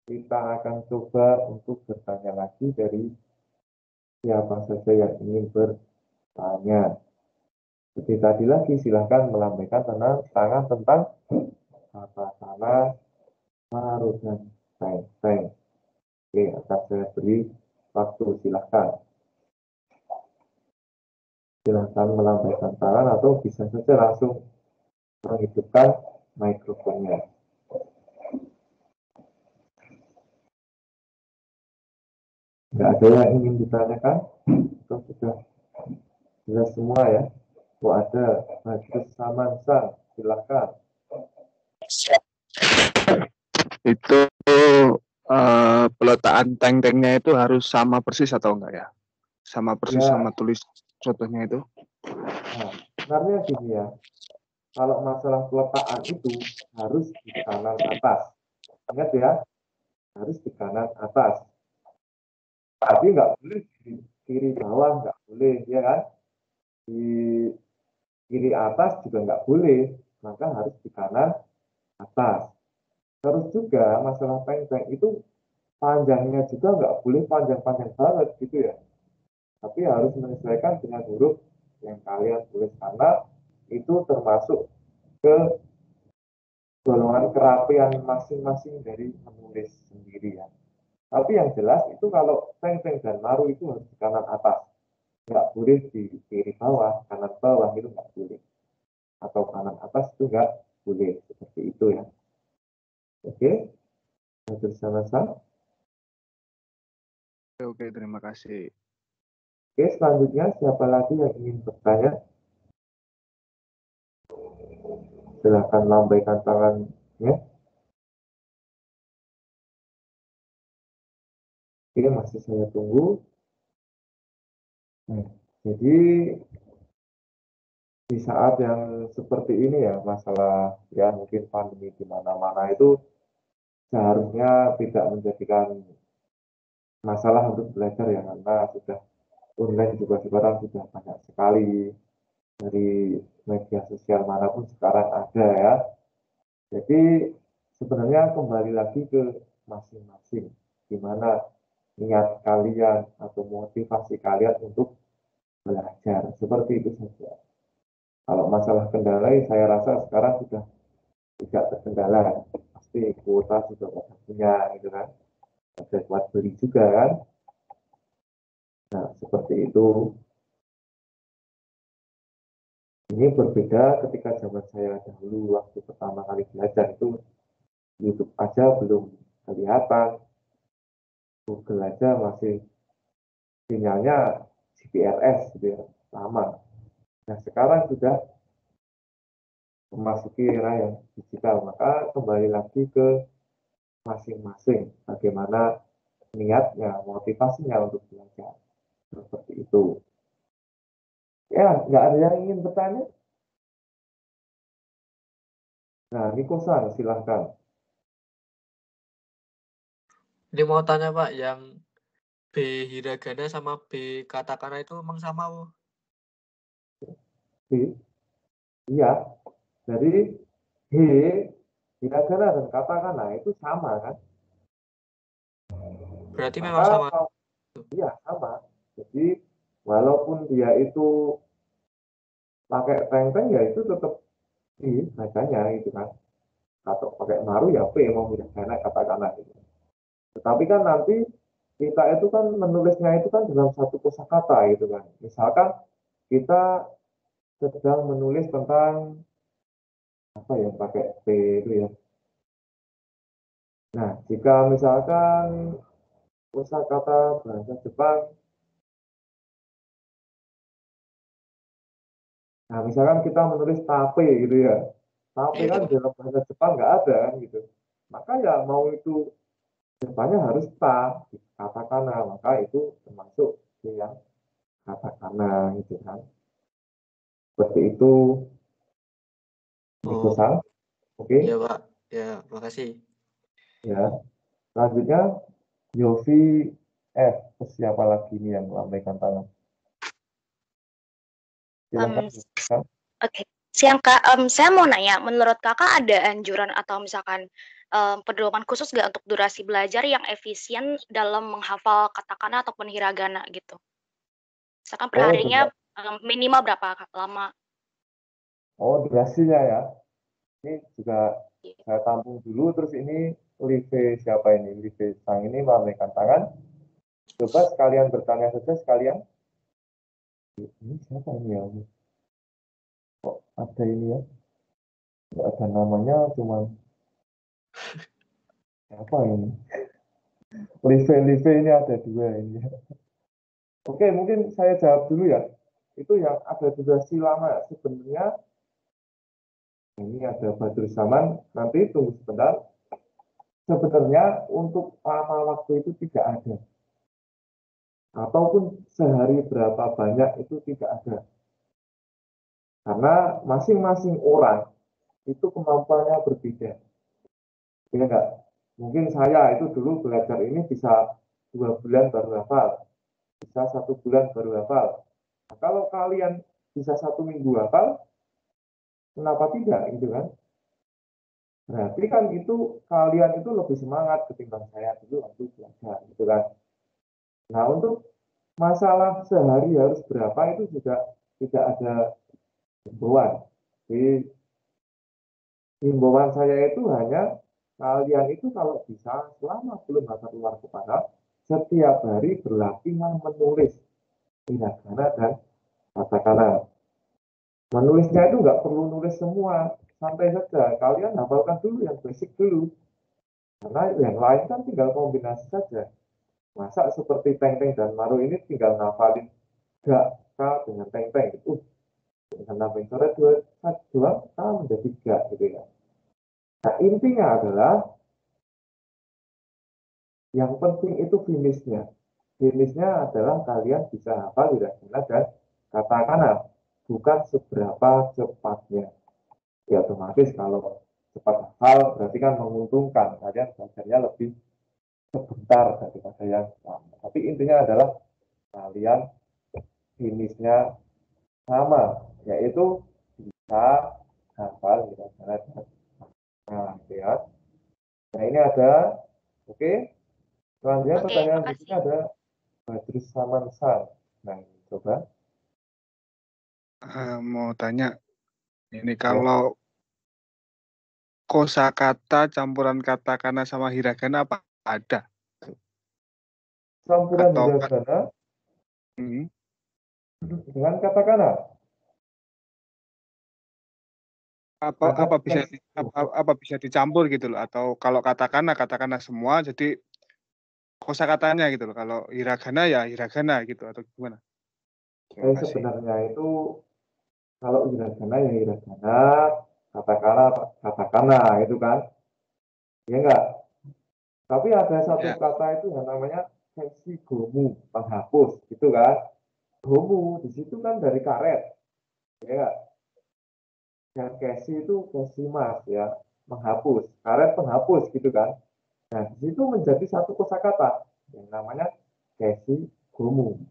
kita akan coba untuk bertanya lagi dari siapa saja yang ingin bertanya. Tanya. Seperti tadi lagi, silahkan melambaikan tangan tentang katakana, maru, dan teng-teng. Oke, akan saya beri waktu, silahkan. Silahkan melambaikan tangan atau bisa saja langsung menghidupkan mikrofonnya. Nggak ada yang ingin ditanyakan? Atau sudah jelas semua ya? Oh ada, Bagus Samansa, silahkan. Itu peletakan tank-tanknya itu harus sama persis atau enggak ya? Sama persis Ya. sama tulis contohnya itu? Nah, sebenarnya gini ya, kalau masalah peletakan itu harus di kanan atas. Ingat ya, harus di kanan atas. Tapi nggak boleh di kiri bawah, nggak boleh, ya kan? Di kiri atas juga nggak boleh, maka harus di kanan atas. Terus juga masalah tank itu panjangnya juga nggak boleh panjang-panjang banget gitu ya. Tapi harus menyesuaikan dengan huruf yang kalian tulis karena itu termasuk ke golongan kerapian masing-masing dari menulis sendiri ya. Tapi yang jelas itu kalau teng-teng dan maru itu harus di kanan atas. Nggak boleh di kiri bawah, kanan bawah itu nggak boleh. Atau kanan atas itu nggak boleh. Seperti itu ya. Oke, bersama-sama. Oke, terima kasih. Oke, selanjutnya siapa lagi yang ingin bertanya? Silahkan lambaikan tangannya. Oke, masih saya tunggu. Nah, jadi di saat yang seperti ini ya, masalah ya mungkin pandemi di mana-mana itu seharusnya tidak menjadikan masalah untuk belajar ya, karena sudah online juga sekarang sudah banyak sekali dari media sosial manapun sekarang ada ya. Jadi sebenarnya kembali lagi ke masing-masing, gimana niat kalian atau motivasi kalian untuk belajar, seperti itu saja. Kalau masalah kendala, saya rasa sekarang sudah tidak terkendala, pasti kuota sudah punya gitu kan, ada buat beli juga kan. Nah seperti itu. Ini berbeda ketika zaman saya dahulu waktu pertama kali belajar itu YouTube aja belum kelihatan, Google aja masih sinyalnya GPRS gitu ya, lama. Nah sekarang sudah memasuki era yang digital, maka kembali lagi ke masing-masing bagaimana niatnya, motivasinya untuk belajar, seperti itu. Ya, nggak ada yang ingin bertanya? Nah, Niko-san, silahkan. Ini mau tanya Pak, yang B hiragana sama B katakana itu emang sama Bu? Iya, jadi he, hiragana dan katakana itu sama kan? Berarti memang Maka sama. iya sama. Jadi walaupun dia itu pakai teng-teng ya itu tetap di bacanya gitu kan. Atau pakai maru ya P mau hiragana katakana gitu. Tetapi kan nanti kita itu kan menulisnya itu kan dalam satu kosakata gitu kan. Misalkan kita sedang menulis tentang apa ya pakai P itu ya. Nah, jika misalkan kosakata bahasa Jepang, nah misalkan kita menulis tape gitu ya, tape kan dalam bahasa Jepang nggak ada kan gitu. Maka ya mau itu depannya harus ta, katakana, maka itu termasuk yang katakana gitu kan. Seperti itu, Niko-san. Oke, Iya Pak, ya makasih. ya. Selanjutnya, Yofi F. Siapa lagi nih yang melambaikan tangan? Silakan. Oke, siang Kak. Saya mau nanya, menurut Kakak ada anjuran atau misalkan pedoman khusus nggak untuk durasi belajar yang efisien dalam menghafal katakana ataupun hiragana gitu? Misalkan perharinya Minimal berapa lama? Oh, durasinya ya. Ini juga saya tampung dulu, terus ini Live siapa ini? Live Sang ini melambaikan tangan. Coba sekalian bertanya saja sekalian. Ini siapa ini ya? Kok ada ini ya? Nggak ada namanya, cuman siapa ini? Live ini ada dua ini. Oke, mungkin saya jawab dulu ya. Itu yang ada durasi lama. Sebenarnya ini ada Badrus Zaman. Nanti tunggu sebentar. Sebenarnya untuk lama waktu itu tidak ada. Ataupun sehari berapa banyak itu tidak ada. Karena masing-masing orang itu kemampuannya berbeda. Ya enggak? Mungkin saya itu dulu belajar ini bisa 2 bulan baru hafal. Bisa 1 bulan baru hafal. Nah, kalau kalian bisa 1 minggu hafal, kenapa tidak gitu kan? Berarti kan itu kalian itu lebih semangat ketimbang saya dulu waktu belajar gitu kan. Nah, untuk masalah sehari harus berapa itu juga tidak ada himbauan. Di himbauan saya itu hanya kalian itu kalau bisa selama belum hafal luar kepala setiap hari berlatihan menulis hiragana dan katakana. Menulisnya itu nggak perlu nulis semua, santai saja. Kalian hafalkan dulu yang basic dulu. Karena yang lain kan tinggal kombinasi saja. Masa seperti Teng-Teng dan Maru ini tinggal ngafalin gak K dengan Teng-Teng. Dengan nambahin coret dua K menjadi gak gitu ya. Nah, intinya adalah yang penting itu finishnya. Finishnya adalah kalian bisa hafal hiragana dan katakana, bukan seberapa cepatnya. Ya otomatis kalau cepat hafal berarti kan menguntungkan, kalian belajarnya lebih sebentar daripada yang lama. Tapi intinya adalah kalian finishnya sama, yaitu bisa hafal hiragana dan ya. Nah ini ada, oke. Selanjutnya Oke, pertanyaan makasih. berikutnya ada Badrus Samansan. Nah, coba. Mau tanya, ini kalau kosakata campuran katakana sama hiragana apa ada? Campuran Atau hiragana hmm, dengan katakana. apa Ada apa bisa teks. apa bisa dicampur gitu loh? Atau kalau katakana semua jadi kosakatanya gitu loh. Kalau hiragana ya hiragana gitu atau gimana? Terima kasih. Sebenarnya itu kalau hiragana ya hiragana, katakana itu kan. Ya enggak. Tapi ada satu Ya. kata itu yang namanya seksi gomu, penghapus, gitu kan. Gomu di situ kan dari karet. Ya enggak. Yang kesi itu kesi mas ya, menghapus, karet penghapus gitu kan. Nah, di situ menjadi satu kosakata yang namanya kesi gomu.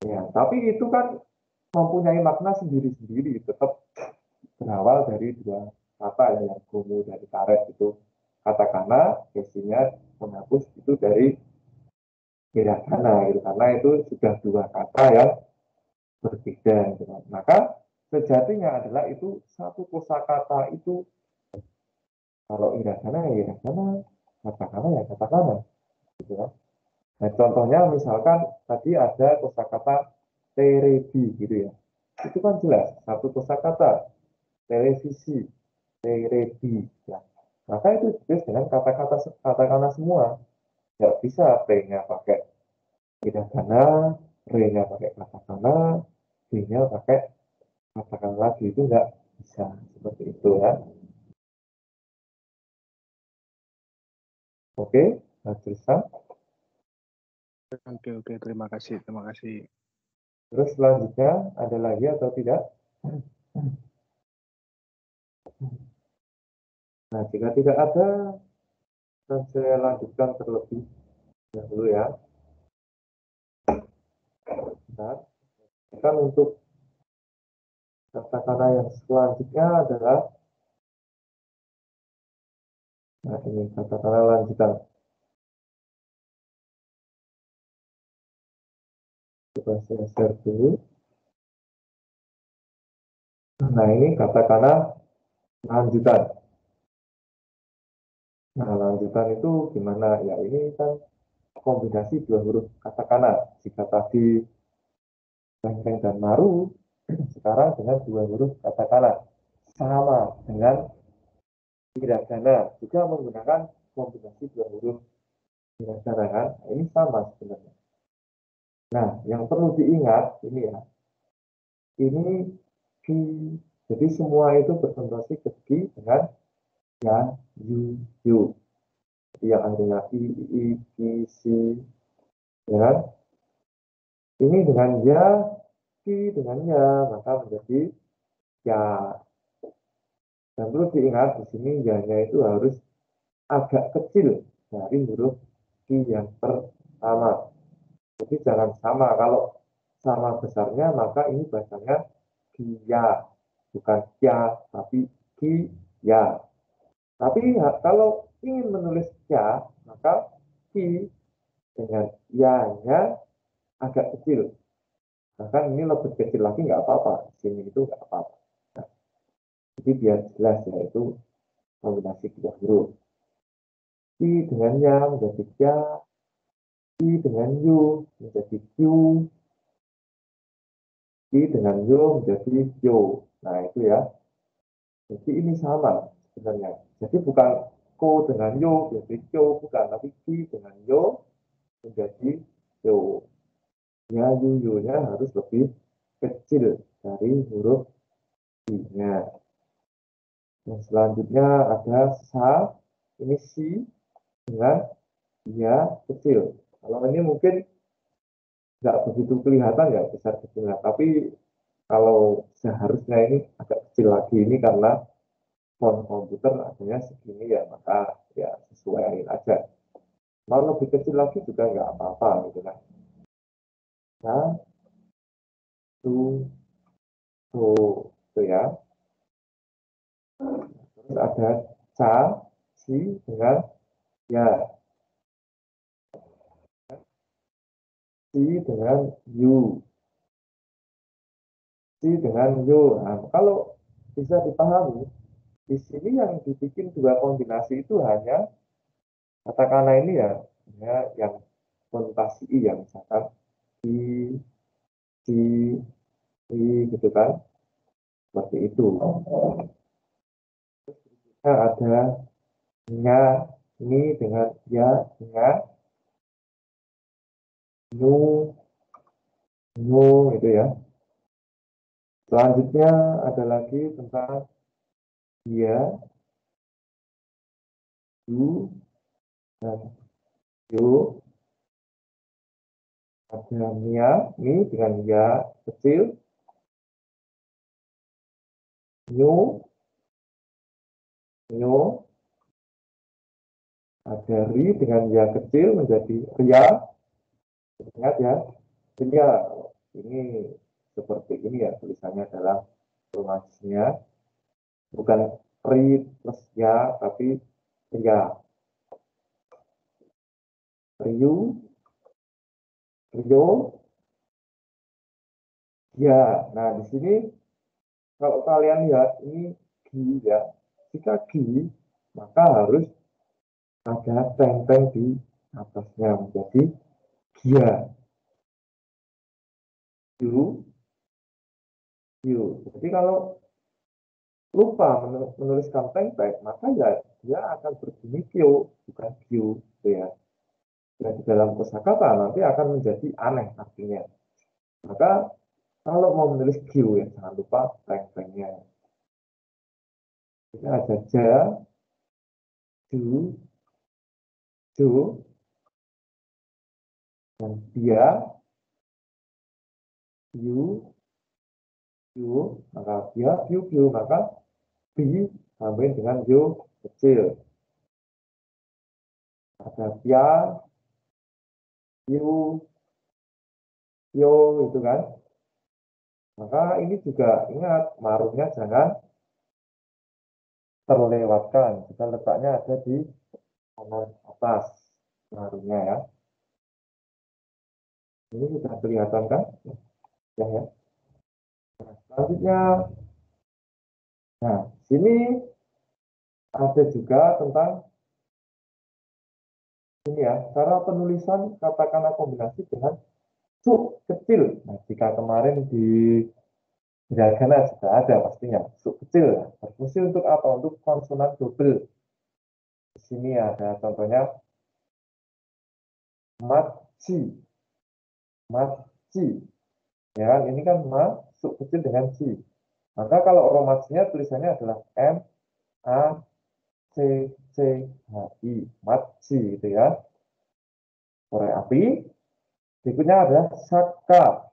Ya, tapi itu kan mempunyai makna sendiri-sendiri, tetap berawal dari dua kata ya, yang gomu dari karet itu katakana, kesinya penghapus itu dari hiragana gitu, karena itu sudah dua kata yang berbeda gitu. Maka sejatinya adalah itu satu kosakata itu kalau hiragana ya hiragana, katakana ya katakana gitu kan. Nah, contohnya misalkan tadi ada kosakata terebi gitu ya. Itu kan jelas satu kosakata televisi, terebi ya. Maka itu ditulis dengan kata-kata katakana semua. Nggak bisa T-nya pakai hiragana, R-nya pakai katakana, D-nya pakai katakana lagi, itu nggak bisa seperti itu ya. Oke, Tristan. Oke, terima kasih. Terus selanjutnya ada lagi atau tidak? Nah, jika tidak ada, dan saya lanjutkan terlebih dahulu ya. Nah, kan untuk katakana yang selanjutnya adalah, nah ini katakana lanjutan. Coba saya share dulu. Nah, ini katakana lanjutan. Nah, lanjutan itu gimana? Ya, ini kan kombinasi dua huruf katakana. Jika tadi Benteng dan Maru, sekarang dengan dua huruf katakana. Sama dengan hiragana, juga menggunakan kombinasi dua huruf hiragana kan? Ini sama sebenarnya. Nah, yang perlu diingat ini ya, ini ki. Jadi semua itu berkonotasi ke ki dengan ya, yu. Jadi yang akhirnya i, ki, si, ya kan? Ini dengan ya, ki dengan ya, maka menjadi ya. Dan perlu diingat di sini ya-nya itu harus agak kecil dari huruf ki yang pertama. Jadi jangan sama. Kalau sama besarnya maka ini bacanya kia, bukan kia, tapi kia. Tapi kalau ingin menulis ya, maka ki dengan ya-nya agak kecil. Bahkan ini lebih kecil lagi nggak apa-apa. Di sini itu nggak apa-apa. Nah, jadi biar jelas ya, itu kombinasi dua huruf. Ki dengan ya menjadi ya, ki dengan yu menjadi q, ki dengan yo menjadi yo. Nah itu ya. Jadi ini sama sebenarnya. Jadi bukan ko dengan yo menjadi yo, bukan. Tapi ki dengan yo menjadi yo. Ya, yu-nya harus lebih kecil dari huruf i-nya. Yang selanjutnya ada sa, ini si dengan ya kecil. Kalau ini mungkin nggak begitu kelihatan ya besar kecilnya, tapi kalau seharusnya ini agak kecil lagi ini karena font komputer adanya segini ya, maka ya sesuaiin aja. Mau lebih kecil lagi juga nggak apa-apa gitu kan. Nah, itu ya. Terus ada ca, si dengan ya, si dengan yu, si dengan yu. Nah, kalau bisa dipahami, di sini yang dibikin dua kombinasi itu hanya katakana ini ya, yang konotasi i yang misalkan i, si, i gitu kan, seperti itu. Nah, ada nya, ni dengan ya, nya, nu, itu ya. Selanjutnya ada lagi tentang dia, yu, dan yu. Ada mia, mi dengan ya kecil, nyu, ada ri dengan ya kecil menjadi ria. Ingat ya, ria. Ini seperti ini ya tulisannya dalam rumahnya, bukan ri plus ya, tapi ria. Riu, rio, ya. Nah di sini kalau kalian lihat ini gi ya, jika gi maka harus ada teng-teng di atasnya menjadi gia. Yu, yu. Jadi kalau lupa menuliskan teng-teng, maka ya dia akan berbunyi kyo, bukan kyu, gitu ya. Dan di dalam kosakata nanti akan menjadi aneh artinya. Maka kalau mau menulis kyu ya jangan lupa teng-tengnya. Jadi ada ja, du, dan dia, yu, maka dia, yu, maka bi tambahin dengan yo kecil. Ada pia, yu, yo itu kan. Maka ini juga ingat marunya jangan terlewatkan. Kita letaknya ada di kanan atas marunya ya. Ini sudah kelihatan kan? Ya, ya. Nah, selanjutnya, nah, sini ada juga tentang ini ya, cara penulisan katakana kombinasi dengan su kecil. Nah, jika kemarin di hiragana sudah ada pastinya su kecil ya. Berfungsi untuk apa? Untuk konsonan double. Di sini ada contohnya machi, machi. Ya kan? Ini kan ma su kecil dengan ci. Maka kalau romansnya tulisannya adalah M A C C H I, machi gitu ya. Korek api. Berikutnya adalah Saka,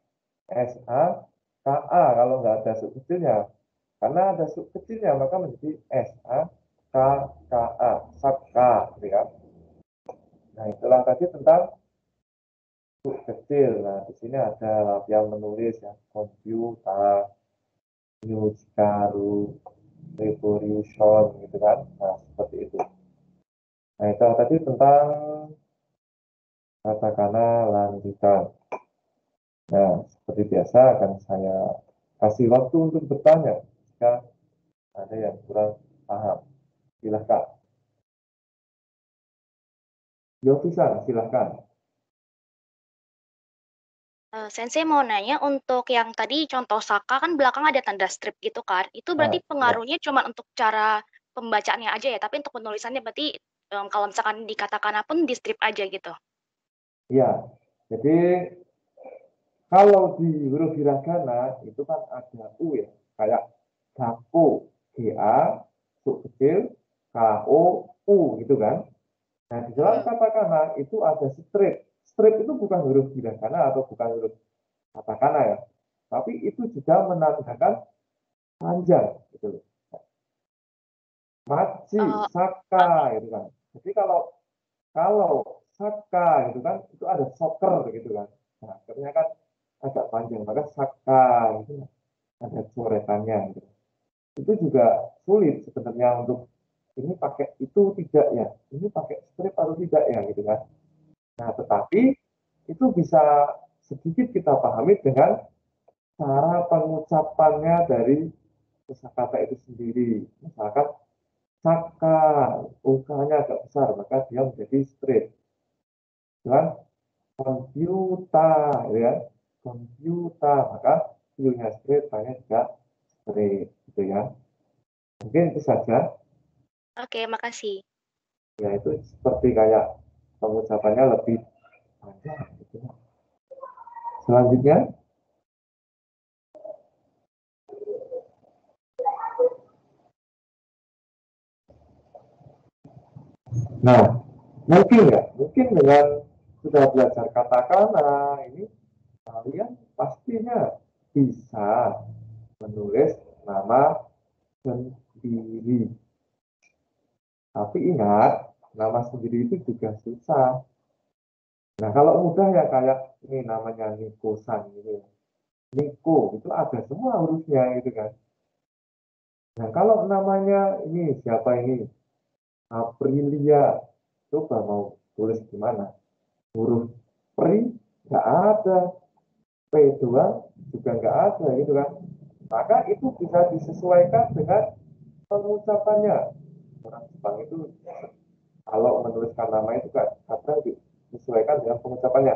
S A K A kalau nggak ada sub kecilnya. Karena ada sub kecilnya maka menjadi S A K K A, Saka, gitu ya. Nah itulah tadi tentang sub kecil. Nah di sini ada latihan menulis ya, komputer, Yuskaru, Revolution, gitu kan. Nah seperti itu. Nah itu tadi tentang katakana lanjutan. Nah, seperti biasa akan saya kasih waktu untuk bertanya jika ada yang kurang paham. Silahkan. Yofisan, silahkan. Sensei mau nanya untuk yang tadi contoh Saka kan belakang ada tanda strip gitu kan. Itu berarti Nah, pengaruhnya cuma untuk cara pembacaannya aja ya, tapi untuk penulisannya berarti kalau misalkan di katakana pun di strip aja gitu. ya. Jadi kalau di huruf hiragana itu kan ada U ya, kayak Gako, G-A, U kecil, K-O, U gitu kan. Nah, di dalam katakana itu ada strip. Strip itu bukan huruf hiragana atau bukan huruf katakana ya. Tapi itu juga menandakan panjang gitu loh. Maci, Oh, Saka gitu kan. Jadi kalau Saka gitu kan itu ada soccer gitu kan. Nah, akhirnya kan agak panjang, maka Saka itu ada coretannya gitu. Itu juga sulit sebenarnya untuk ini pakai itu tidak ya, ini pakai strip atau tidak ya gitu kan. Nah, tetapi itu bisa sedikit kita pahami dengan cara pengucapannya dari kosakata itu sendiri. Misalkan Saka, UK-nya agak besar, maka dia menjadi straight. Dengan komputer, ya, komputer, maka view-nya straight, tanya juga straight, gitu ya. Mungkin itu saja. Oke, makasih. Ya itu seperti kayak pengucapannya lebih panjang. Gitu. Selanjutnya, nah mungkin dengan sudah belajar katakana ini kalian pastinya bisa menulis nama sendiri. Tapi ingat, nama sendiri itu juga susah. Nah, kalau mudah ya kayak ini namanya Niko-san gitu ya. Niko itu ada semua hurufnya gitu kan. Nah, kalau namanya ini siapa ini? Aprilia. Coba mau tulis gimana? Huruf pri nggak ada. P2 juga nggak ada gitu kan. Maka itu bisa disesuaikan dengan pengucapannya. Orang Jepang itu kalau menuliskan nama itu kan kadang disesuaikan dengan pengucapannya.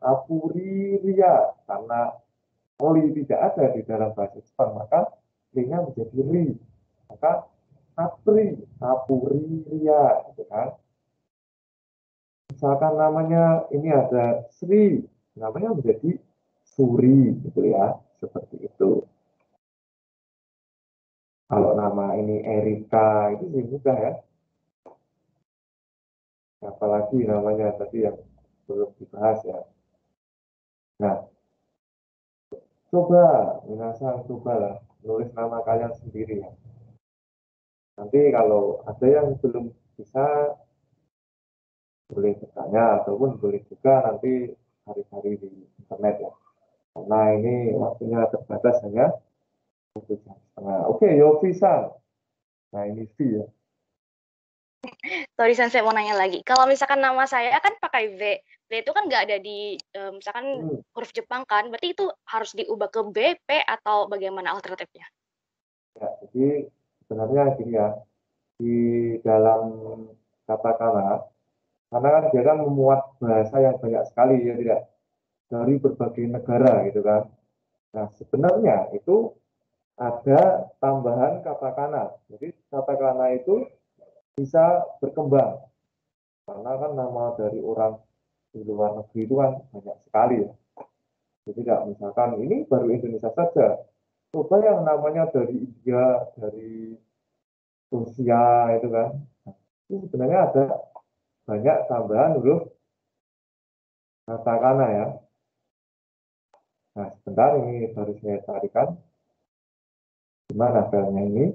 Apuriria karena oli tidak ada di dalam bahasa Jepang maka ri-nya menjadi ri. Maka apuriria gitu kan. Misalkan namanya ini ada Sri, namanya menjadi Suri gitu ya, seperti itu. Kalau nama ini Erika itu sih mudah ya. Apalagi namanya tadi yang belum dibahas ya. Nah, coba, minasan cobalah nulis nama kalian sendiri ya. Nanti kalau ada yang belum bisa, boleh bertanya ataupun boleh juga nanti cari-cari di internet ya. Karena ini waktunya terbatas hanya 1,5 jam. Oke, Yofi-san. Nah, ini V ya. Sorry, Sensei mau nanya lagi. Kalau misalkan nama saya kan pakai V D itu kan nggak ada di misalkan huruf Jepang kan, berarti itu harus diubah ke B, P, atau bagaimana alternatifnya? Ya, jadi sebenarnya gini ya, di dalam katakana, karena kan dia kan memuat bahasa yang banyak sekali ya tidak, dari berbagai negara gitu kan. Nah sebenarnya itu ada tambahan katakana. Jadi katakana itu bisa berkembang karena kan nama dari orang di luar negeri itu kan banyak sekali ya. Jadi tidak misalkan ini baru Indonesia saja, coba yang namanya dari India, dari Rusia itu kan, itu sebenarnya ada banyak tambahan huruf katakana ya. Nah sebentar ini baru saya carikan gimana filenya ini.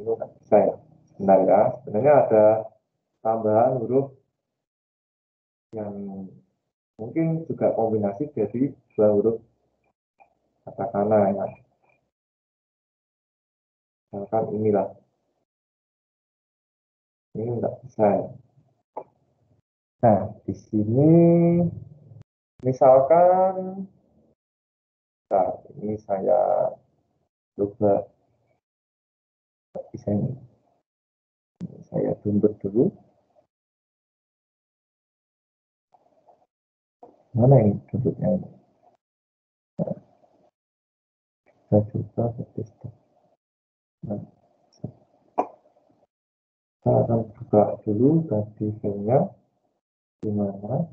Ini nggak bisa ya, sebentar ya. Sebenarnya ada tambahan huruf yang mungkin juga kombinasi jadi dua huruf katakana ya. Misalkan inilah, ini nggak bisa ya. Nah di sini misalkan, nah ini saya coba bisa ini, saya download dulu. Mana ini downloadnya ini? Saya coba desktop. Nah, saya akan buka dulu tadi filenya di mana.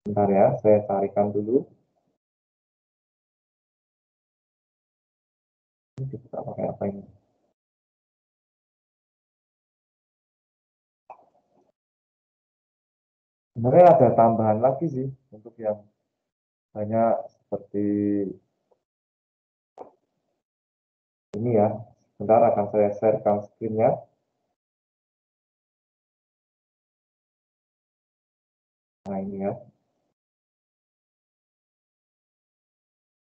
Bentar ya, saya carikan dulu. Ini kita pakai apa ini? Sebenarnya ada tambahan lagi sih untuk yang banyak seperti ini ya. Sebentar akan saya sharekan screen-nya. Nah ini ya.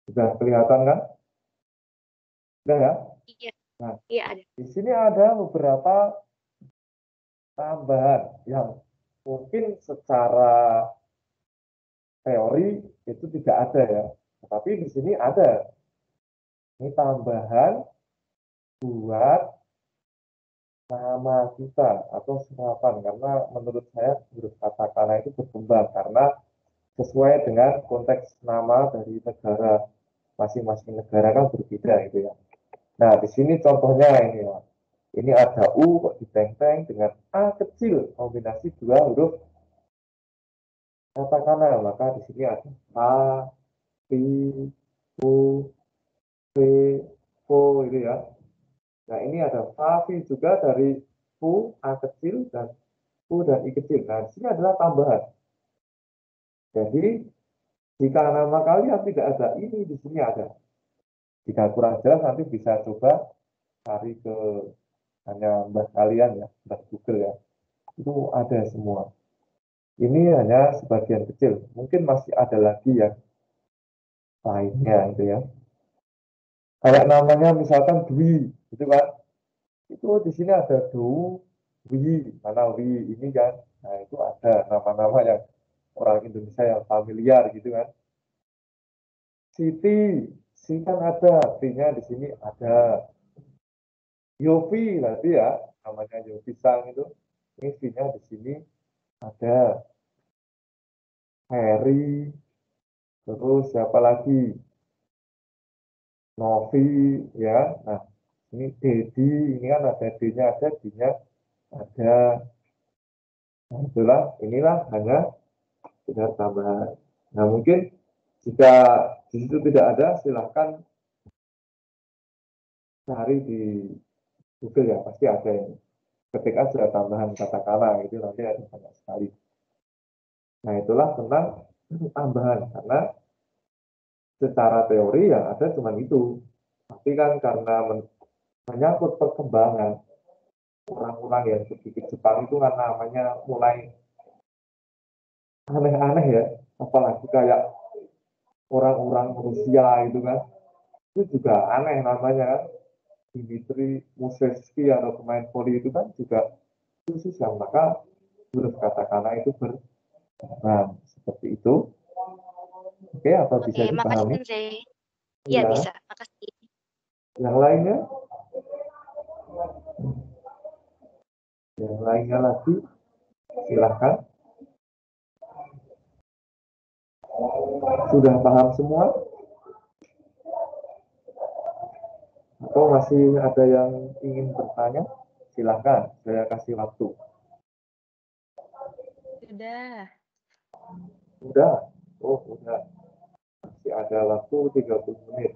Sudah kelihatan kan? Sudah ya? Iya. Nah, Iya ada. di sini ada beberapa tambahan yang mungkin secara teori itu tidak ada ya. Tetapi di sini ada. Ini tambahan buat nama kita atau serapan, karena menurut saya huruf katakana itu berkembang karena sesuai dengan konteks nama dari negara, masing-masing negara kan berbeda gitu ya. Nah di sini contohnya ini ya, ini ada U kok diteng-teng dengan A kecil kombinasi dua huruf katakana, maka di sini ada A, P, U, P, O itu ya. Nah ini ada Favi juga dari U, A kecil, dan U dan I kecil. Nah di sini adalah tambahan. Jadi jika nama kalian tidak ada ini, di sini ada. Jika kurang jelas nanti bisa coba cari ke hanya mbah kalian ya, mbah Google ya. Itu ada semua. Ini hanya sebagian kecil. Mungkin masih ada lagi yang lainnya itu ya. Kayak namanya misalkan Dwi, gitu kan? Itu di sini ada Du, Wi, mana Wi ini kan? Nah itu ada nama-nama yang orang Indonesia yang familiar gitu kan. Siti, Si kan ada, T-nya di sini ada. Yofi berarti ya, namanya Yofi Sang itu. Ini V-nya di sini ada. Harry, terus siapa lagi? Novi ya. Nah, ini Dedi, ini kan ada D-nya ada, D-nya ada. Nah, itulah, inilah hanya sekedar tambahan. Nah, mungkin jika di situ tidak ada, silahkan cari di Google ya, pasti ada ini. Ketik aja tambahan katakana, itu nanti ada banyak sekali. Nah, itulah tentang tambahan, karena secara teori yang ada cuma itu. Tapi kan karena menyangkut perkembangan, orang-orang yang sedikit Jepang itu kan namanya mulai aneh-aneh ya, apalagi kayak orang-orang Rusia itu kan, Itu juga aneh namanya kan. Dimitri Museski atau pemain voli itu kan juga susah, maka huruf katakana itu berperan seperti itu. Oke, apa bisa Oke, makasih dipahami? Sensei. Iya, Ya, bisa. Makasih. yang lainnya? Yang lainnya lagi, silahkan. Sudah paham semua? Atau masih ada yang ingin bertanya? Silahkan, saya kasih waktu. Sudah. Udah? Oh, udah. Masih ada waktu 30 menit.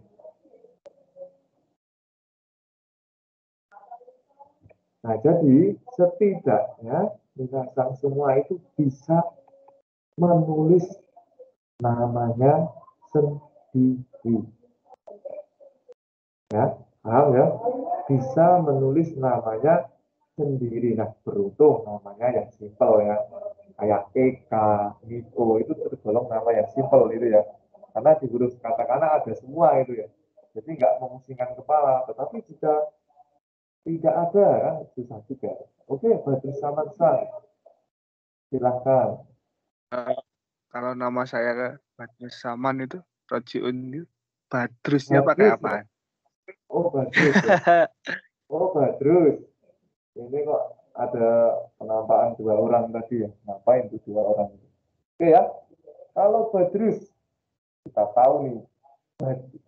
Nah, jadi setidaknya Minasang semua itu bisa menulis namanya sendiri. Ya, paham ya? Bisa menulis namanya sendiri. Nah, beruntung namanya yang simple ya. Kayak Eka, Niko, itu tergolong nama yang simple itu ya. Karena di huruf katakana ada semua itu ya. Jadi nggak memusingkan kepala. Tetapi jika tidak ada kan susah juga. Oke, Badrus Samansan, silahkan. Kalau nama saya Badrus Saman itu Rojiun itu Badrusnya pakai Badrus ya? apa? Oh, Badrus ya? Oh, Badrus. Ini kok ada penampakan 2 orang tadi ya. Ngapain tuh 2 orang itu? Oke ya, kalau Badrus kita tahu nih,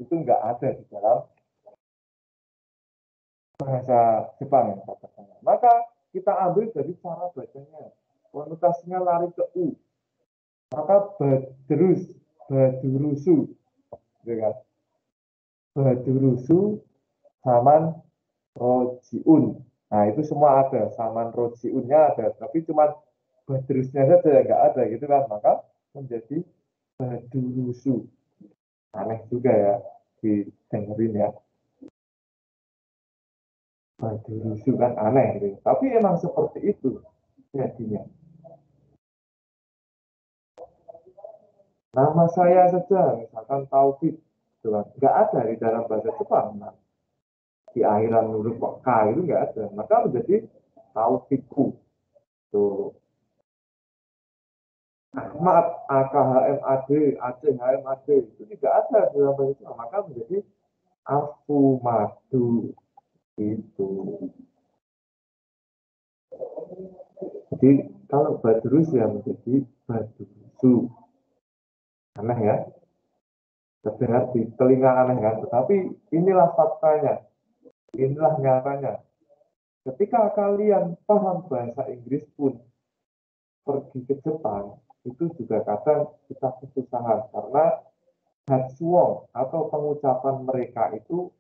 itu nggak ada di dalam bahasa Jepang ya katakanlah. Maka kita ambil dari cara bacanya. Konotasinya lari ke U. Maka Badrus, Badurusu, gitu kan? Badurusu, Saman, Rojiun. Nah itu semua ada, Saman Rojiunnya ada, tapi cuma Badrusnya saja yang nggak ada gitu kan, maka menjadi Badurusu. Aneh juga ya, didengerin ya. Badurusu kan aneh gitu. Tapi emang seperti itu jadinya. Nama saya saja, misalkan Taufik, gitu kan, nggak ada di dalam bahasa Jepang. Nah, di akhiran huruf K itu nggak ada, maka menjadi Taufikku. Tuh. Ahmad, AKHMAD, ACHMAD, itu tidak ada dalam bahasa Jepang, maka menjadi Afumadu. Itu. Jadi kalau Badrus ya menjadi Badrusu. Aneh ya. Terdengar di telinga aneh kan, tetapi inilah faktanya, inilah nyatanya. Ketika kalian paham bahasa Inggris pun pergi ke Jepang, itu juga kadang kita kesusahan karena hatsuon atau pengucapan mereka itu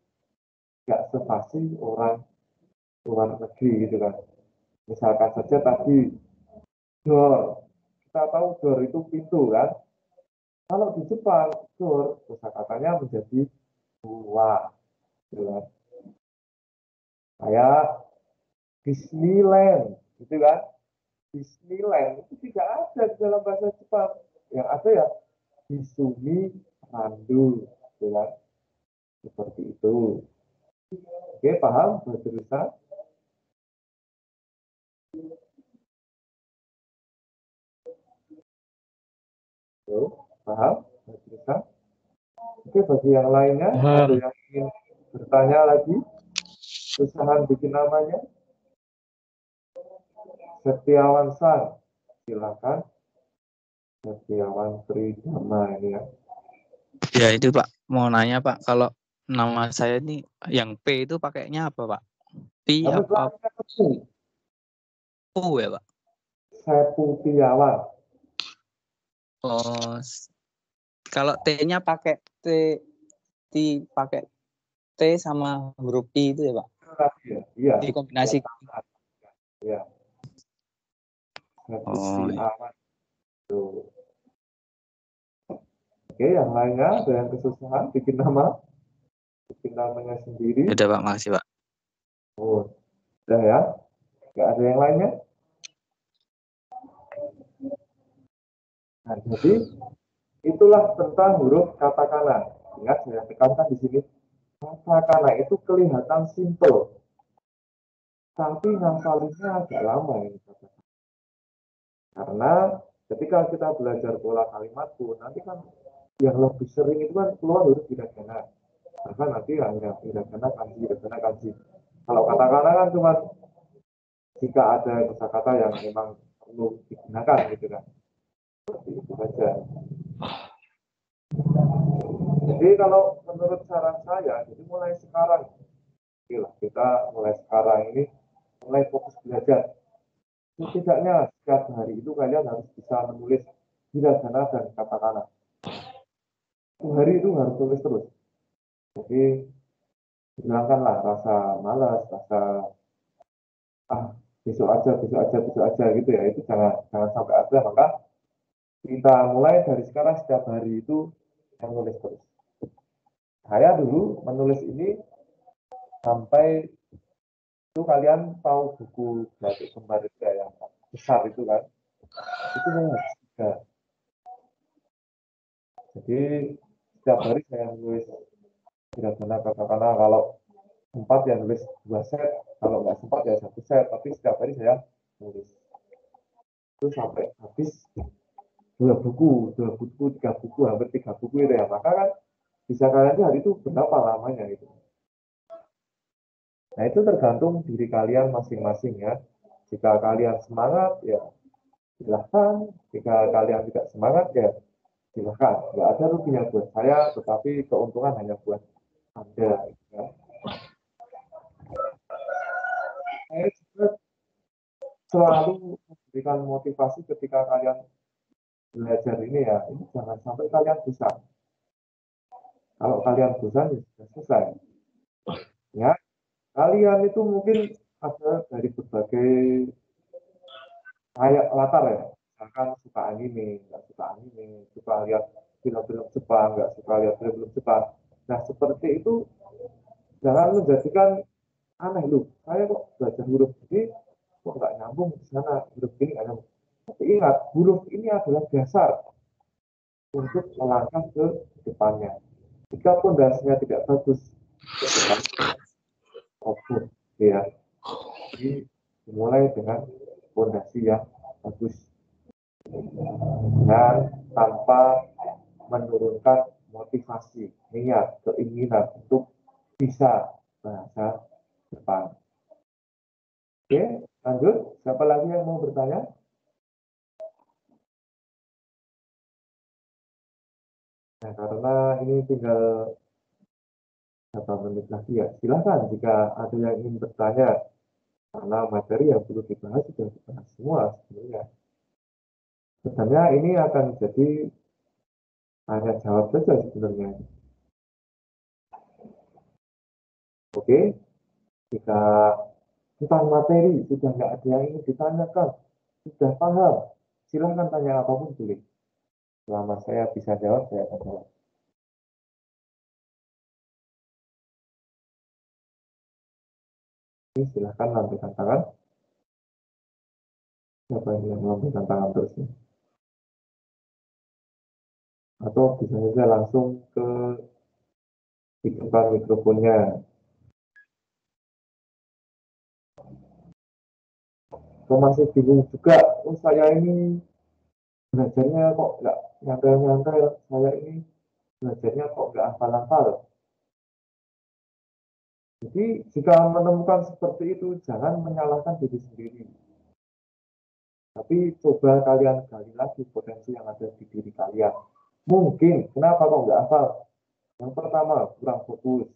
nggak sefasih orang luar negeri gitu kan. Misalkan saja tadi door, kita tahu door itu pintu kan. Kalau di Jepang door kosakatanya menjadi dua, gitu kan. Kayak Disneyland, gitu kan. Disneyland itu tidak ada di dalam bahasa Jepang. Yang ada ya Disumi Randu, gitu kan. Seperti itu. Oke, paham bahasa. Paham bahasa. Oke, bagi yang lainnya ada yang ingin bertanya lagi, kesusahan bikin namanya. Setiawan San, silakan. Setiawan Tridama ini ya. Ya itu Pak, mau nanya Pak, kalau nama saya ini yang P itu pakainya apa Pak? P Kamu apa selalu ketemu U ya Pak? Seputiawan. Oh, kalau T-nya pakai pakai T sama huruf I itu ya Pak? Iya. Dikombinasi. Iya. Seputiawan. Tuh. Oke, yang lainnya ada yang kesusahan bikin nama? Bikin namanya sendiri. Udah Pak, makasih Pak. Oh, udah ya. Nggak ada yang lainnya? Nah, jadi itulah tentang huruf katakana. Ingat saya tekankan di sini Katakana itu kelihatan simple, tapi ngafalinnya agak lama ini. Karena ketika kita belajar pola kalimat pun, nanti kan yang lebih sering itu kan keluar huruf hiragana. Bahkan nanti hanya hiragana kanji. Kalau katakana kan cuma jika ada kosakata yang memang perlu digunakan gitu kan. Seperti itu saja. Jadi kalau menurut saran saya, jadi mulai sekarang, kita mulai sekarang ini mulai fokus belajar. Setidaknya setiap hari itu kalian harus bisa menulis hiragana dan katakana. Hari itu harus tulis terus. Jadi hilangkanlah rasa malas, rasa besok aja gitu ya. Itu jangan sampai ada. Maka kita mulai dari sekarang setiap hari itu menulis terus. Saya dulu menulis ini sampai itu kalian tahu buku Batik Kembar itu ya, yang besar itu kan, itu memang juga. Jadi setiap hari saya nulis hiragana katakana, kalau sempat ya nulis 2 set, kalau nggak sempat ya 1 set, tapi setiap hari saya nulis itu sampai habis 2 buku, 3 buku, hampir 3 buku itu ya. Maka kan bisa kalian hari itu berapa lamanya itu. Nah itu tergantung diri kalian masing-masing ya. Jika kalian semangat ya silahkan, jika kalian tidak semangat ya silahkan. Nggak ada ruginya buat saya, tetapi keuntungan hanya buat Anda. Ya. Saya juga selalu memberikan motivasi ketika kalian belajar ini ya, ini jangan sampai kalian bosan. Kalau kalian bosan ya sudah selesai. Ya, kalian itu mungkin ada dari berbagai kayak latar ya, misalkan suka anime, nggak suka anime, suka lihat film-film Jepang, nggak suka lihat film-film Jepang. Nah seperti itu jangan menjadikan aneh loh. Saya kok belajar huruf ini kok nggak nyambung di sana, huruf ini nggak nyambung. Tapi ingat, huruf ini adalah dasar untuk melangkah ke depannya. Jika pondasinya tidak bagus, ya. Jadi dimulai dengan pondasi yang bagus dan tanpa menurunkan motivasi, niat, keinginan untuk bisa bahasa Jepang. Oke, lanjut. Siapa lagi yang mau bertanya? Nah, karena ini tinggal berapa menit lagi ya. Silahkan jika ada yang ingin bertanya. Karena materi yang perlu dibahas sudah dibahas semua sebenarnya. Sebenarnya ini akan jadi tanya jawab saja sebenarnya. Oke, jika tentang materi sudah nggak ada yang ingin ditanyakan, sudah paham, silahkan tanya apapun boleh. Selama saya bisa jawab, saya akan jawab. Oke, silahkan lambaikan tangan. Siapa yang melambaikan tangan terus? Atau bisa saja langsung ke hidupkan mikrofonnya. Kalau masih bingung juga, saya ini belajarnya kok nggak nyantai-nyantai, saya ini belajarnya kok nggak hafal-hafal. Jadi jika menemukan seperti itu, jangan menyalahkan diri sendiri. Tapi coba kalian gali lagi potensi yang ada di diri kalian. Mungkin, kenapa kok nggak hafal? Yang pertama, kurang fokus.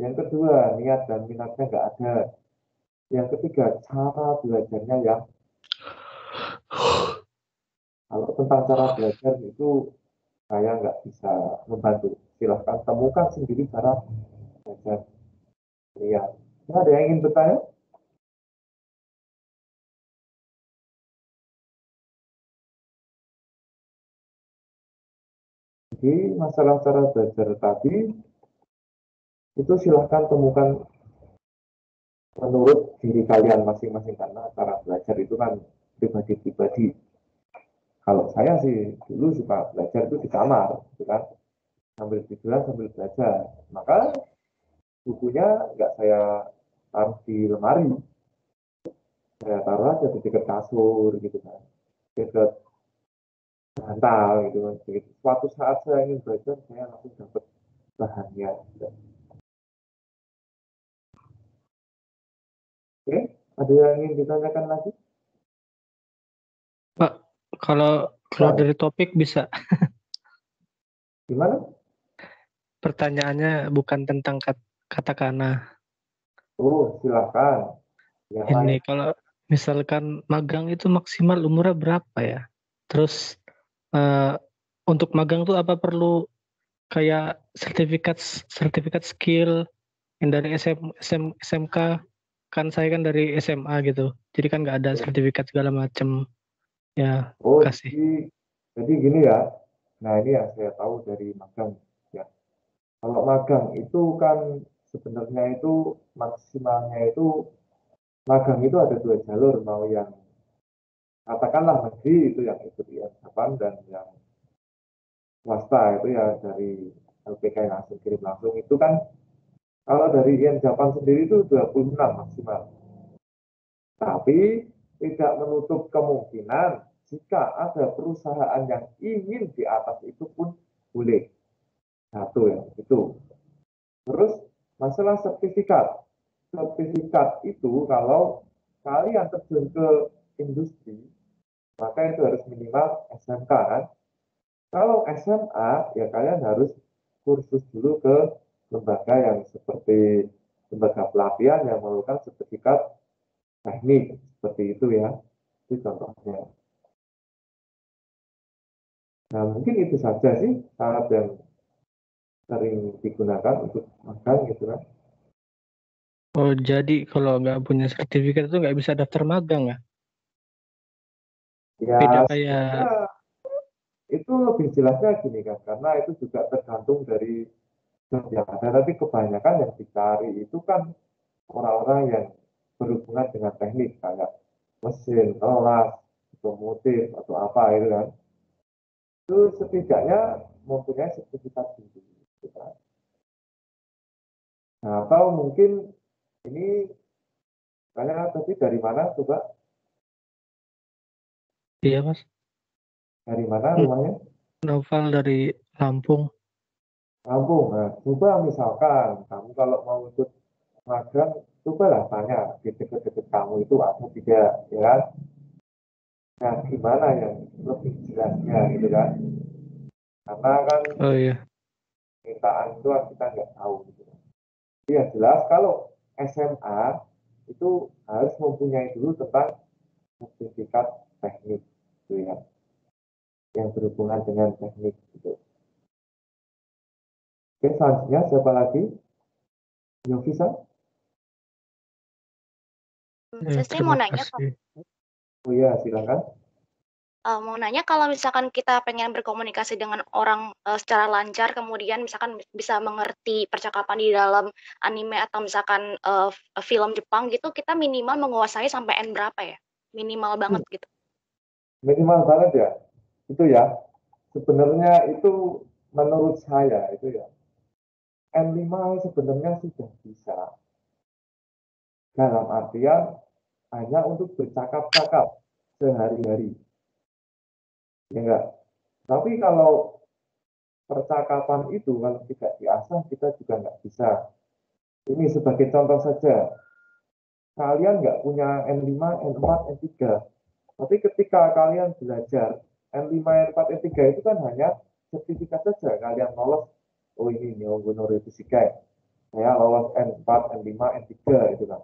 Yang kedua, niat dan minatnya nggak ada. Yang ketiga, cara belajarnya yang kalau tentang cara belajar itu saya nggak bisa membantu. Silahkan temukan sendiri cara belajar. Lihat. Nah, ada yang ingin bertanya? Jadi masalah cara belajar tadi itu silahkan temukan menurut diri kalian masing-masing karena cara belajar itu kan pribadi-pribadi. Kalau saya sih dulu suka belajar itu di kamar, gitu kan. sambil tiduran sambil belajar. Maka bukunya nggak saya taruh di lemari, saya taruh aja di dekat kasur gitu kan, dekat bantal gitu kan. Jadi, suatu saat saya ingin belajar, saya langsung dapat bahannya. Gitu. Oke, ada yang ingin ditanyakan lagi? Pak, kalau keluar Nah, dari topik bisa. gimana? Pertanyaannya bukan tentang katakana. Oh, silakan. Yang lain. Ini kalau misalkan magang itu maksimal umurnya berapa ya? Terus untuk magang tuh apa perlu kayak sertifikat skill yang dari SMK? Kan saya kan dari SMA gitu. Jadi kan nggak ada sertifikat segala macam. Ya, Oh, kasih. jadi gini ya. Nah, ini yang saya tahu dari magang. Ya. Kalau magang itu kan sebenarnya itu maksimalnya itu magang itu ada 2 jalur, mau yang katakanlah negeri itu yang ikut IN8 dan yang swasta itu ya dari LPK yang langsung kirim langsung itu kan kalau dari IN8 sendiri itu 26 maksimal. Tapi tidak menutup kemungkinan jika ada perusahaan yang ingin di atas itu pun boleh. Satu ya, itu. Terus masalah sertifikat. Sertifikat itu kalau kalian terjun ke industri, maka itu harus minimal SMK kan. Kalau SMA, ya kalian harus kursus dulu ke lembaga yang seperti lembaga pelatihan yang memerlukan sertifikat teknik, seperti itu ya. Itu contohnya. Nah, mungkin itu saja sih syarat yang sering digunakan untuk magang gitu kan. Oh, jadi kalau nggak punya sertifikat itu nggak bisa daftar magang ya? Ya, Beda kayak sebenarnya itu lebih jelasnya gini kan, karena itu juga tergantung dari job yang ada. Tapi kebanyakan yang dicari itu kan orang-orang yang berhubungan dengan teknik kayak mesin, kelas, otomotif atau apa itu kan. Itu setidaknya mempunyai sertifikat tinggi. Gitu kan. Nah, atau mungkin ini kalian tadi dari mana coba? iya mas, Dari mana rumahnya? Novel dari Lampung. Lampung. Nah, coba misalkan kamu kalau mau ikut magang, cobalah tanya di dekat-dekat kamu itu ada tidak, ya kan? Nah, gimana yang lebih jelasnya gitu kan? Karena kan Oh iya. permintaan itu kan kita nggak tahu gitu. Jadi yang jelas kalau SMA itu harus mempunyai dulu tentang sertifikat teknik gitu ya, yang berhubungan dengan teknik gitu. Oke, selanjutnya siapa lagi? Yovisa? Saya Terima mau nanya, Pak. kasih. Oh iya, silakan. Mau nanya kalau misalkan kita pengen berkomunikasi dengan orang secara lancar, kemudian misalkan bisa mengerti percakapan di dalam anime atau misalkan film Jepang gitu, kita minimal menguasai sampai N berapa ya? Minimal banget gitu. Minimal banget ya. Itu ya. Sebenarnya itu menurut saya itu ya. N5 sebenarnya sudah bisa. Dalam artian hanya untuk bercakap-cakap sehari-hari. Ya enggak? Tapi kalau percakapan itu kalau tidak diasah kita juga nggak bisa. Ini sebagai contoh saja. Kalian nggak punya N5, N4, N3. Tapi ketika kalian belajar N5, N4, N3 itu kan hanya sertifikat saja. Kalian lolos, oh ini Nihongo Fisika. Saya lolos N4, N5, N3 itu kan.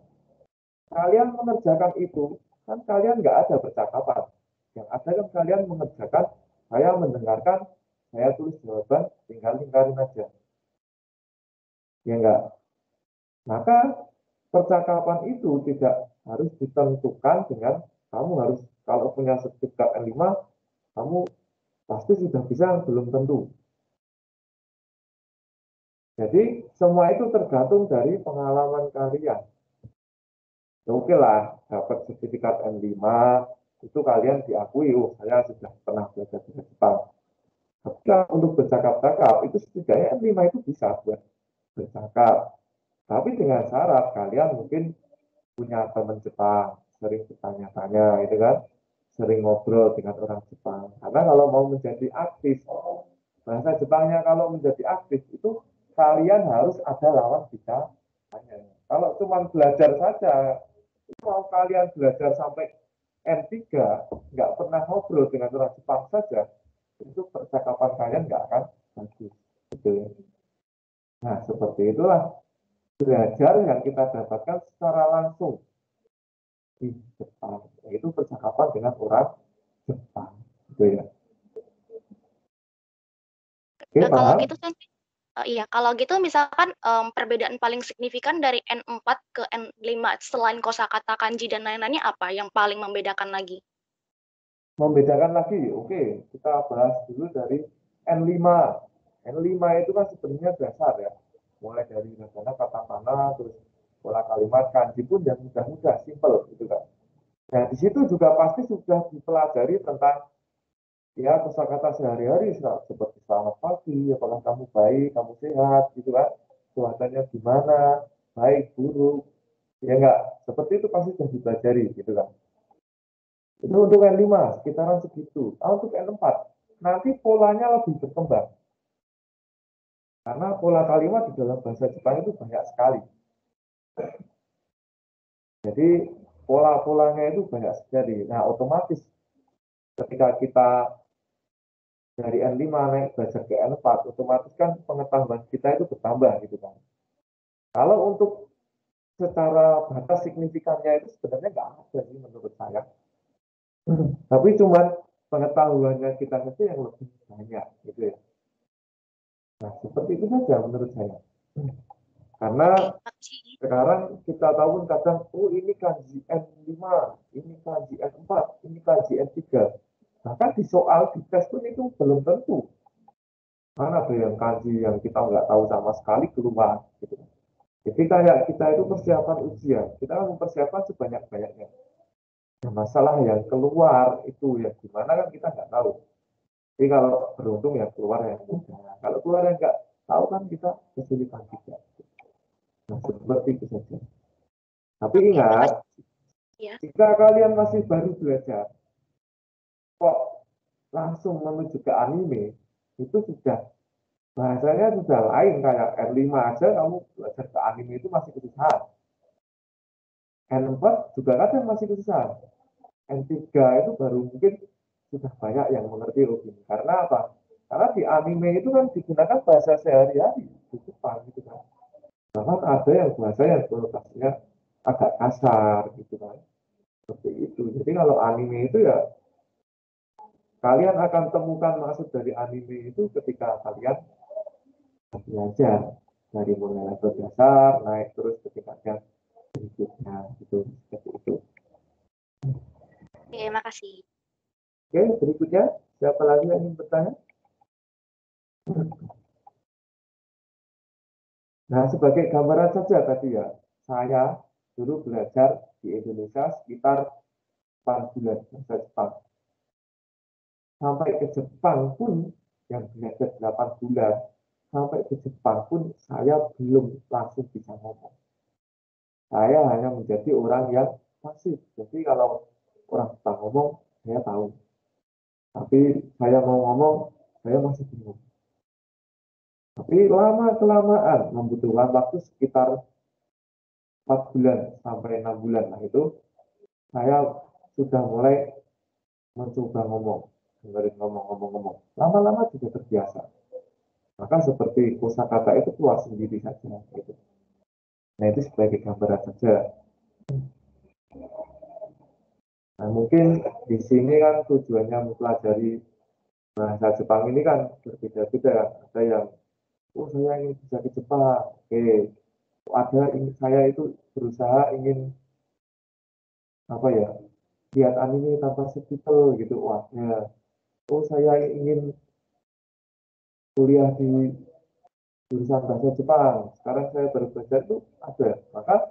Kalian mengerjakan itu, kan kalian nggak ada percakapan. Yang ada kan kalian mengerjakan, saya mendengarkan, saya tulis jawaban, tinggal lingkarin aja. Ya enggak? Maka percakapan itu tidak harus ditentukan dengan kamu harus, kalau punya sertifikat N5, kamu pasti sudah bisa, belum tentu. Jadi semua itu tergantung dari pengalaman kalian. Ya, oke lah, dapat sertifikat N5, itu kalian diakui, oh saya sudah pernah belajar bahasa Jepang. Tapi kalau untuk bercakap-cakap itu setidaknya N5 itu bisa buat bercakap. Tapi dengan syarat kalian mungkin punya teman Jepang, sering bertanya-tanya, itu kan, sering ngobrol dengan orang Jepang. Karena kalau mau menjadi aktif, bahasa Jepangnya kalau menjadi aktif itu kalian harus ada lawan bicaranya. Kalau cuma belajar saja, kalau kalian belajar sampai N3, nggak pernah ngobrol dengan orang Jepang saja, itu percakapan kalian nggak akan bagus. Gitu. Nah, seperti itulah belajar yang kita dapatkan secara langsung di Jepang, yaitu percakapan dengan orang Jepang. Gitu ya. Oke, Kalau paham? gitu kan, iya, kalau gitu misalkan perbedaan paling signifikan dari N4 ke N5 selain kosakata, kanji, dan lain-lainnya apa yang paling membedakan lagi? Membedakan lagi, oke, kita bahas dulu dari N5. N5 itu kan sebenarnya dasar ya, mulai dari hiragana, katakana, terus pola kalimat, kanji pun yang mudah-mudah, simple gitu kan. Nah, di situ juga pasti sudah dipelajari tentang ya kosakata sehari-hari seperti selamat pagi, apakah kamu baik, kamu sehat, gitu kan. Cuacanya gimana, baik, buruk, ya enggak, seperti itu pasti sudah dipelajari gitu kan. Itu untuk N5, sekitaran segitu. Untuk N4, nanti polanya lebih berkembang. Karena pola kalimat di dalam bahasa Jepang itu banyak sekali. Jadi pola-polanya itu banyak sekali. Nah, otomatis ketika kita dari N5 naik belajar ke N4, otomatis kan pengetahuan kita itu bertambah gitu kan. Kalau untuk secara batas signifikannya itu sebenarnya nggak ada sih menurut saya. Tapi cuman pengetahuannya kita saja yang lebih banyak gitu ya. Nah, seperti itu saja menurut saya. Karena sekarang kita tahu kadang, oh ini kanji N5, ini kanji N4, ini kanji N3. Bahkan di soal, di tes pun itu belum tentu. Mana ada yang kanji yang kita nggak tahu sama sekali keluar. Gitu. Jadi kayak kita itu persiapan ujian, kita kan mempersiapkan sebanyak-banyaknya. Nah, masalah yang keluar itu ya gimana kan kita nggak tahu. Jadi kalau beruntung ya keluar yang mudah. Kalau keluar yang nggak tahu kan kita kesulitan juga. Nah, seperti itu saja. Tapi ingat, jika kalian masih baru belajar, kok langsung menuju ke anime, itu sudah bahasanya sudah lain. Kayak R5 aja kamu belajar ke anime itu masih kesusahan. N4 juga kadang masih kesusahan. N3 itu baru mungkin sudah banyak yang mengerti login. Karena apa? Karena di anime itu kan digunakan bahasa sehari-hari di Jepang gitu kan. Bahkan ada yang bahasa yang konotasinya agak kasar gitu kan. Seperti itu. Jadi kalau anime itu ya kalian akan temukan maksud dari anime itu ketika kalian belajar dari mulai level dasar naik terus ke tingkatan berikutnya gitu seperti itu. Oke, makasih. Oke, berikutnya siapa lagi yang ingin bertanya? Nah, sebagai gambaran saja tadi ya, saya dulu belajar di Indonesia sekitar 4 bulan bahasa Jepang. Sampai ke Jepang pun yang belajar 8 bulan, sampai ke Jepang pun saya belum langsung bisa ngomong. Saya hanya menjadi orang yang pasif. Jadi kalau orang Jepang ngomong, saya tahu. Tapi saya mau ngomong, saya masih bingung. Tapi lama-kelamaan membutuhkan waktu sekitar 4 bulan sampai 6 bulan. Nah itu saya sudah mulai mencoba ngomong, dengerin ngomong. Lama-lama juga terbiasa. Maka seperti kosakata itu keluar sendiri saja. Gitu. Nah itu sebagai gambaran saja. Nah mungkin di sini kan tujuannya mempelajari bahasa Jepang ini kan berbeda-beda. Ada yang, oh saya ingin bisa ke Jepang. Oke. Ada saya itu berusaha ingin apa ya, lihat anime tanpa subtitle gitu. Wah, ya. Oh saya ingin kuliah di jurusan bahasa Jepang. Sekarang saya baru belajar itu ada. Maka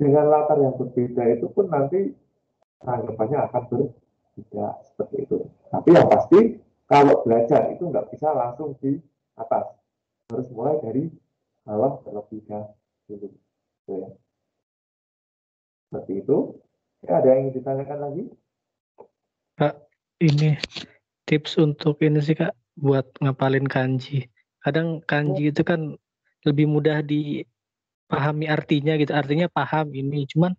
dengan latar yang berbeda itu pun nanti tanggapannya akan berbeda seperti itu. Tapi yang pasti Kalau belajar itu nggak bisa langsung di atas, harus mulai dari bawah terlebih dahulu. Gitu ya. Seperti itu. Ya, ada yang ingin ditanyakan lagi? Kak, ini tips untuk ini sih Kak, buat ngapalin kanji. Kadang kanji itu kan lebih mudah dipahami artinya gitu, artinya paham ini, cuman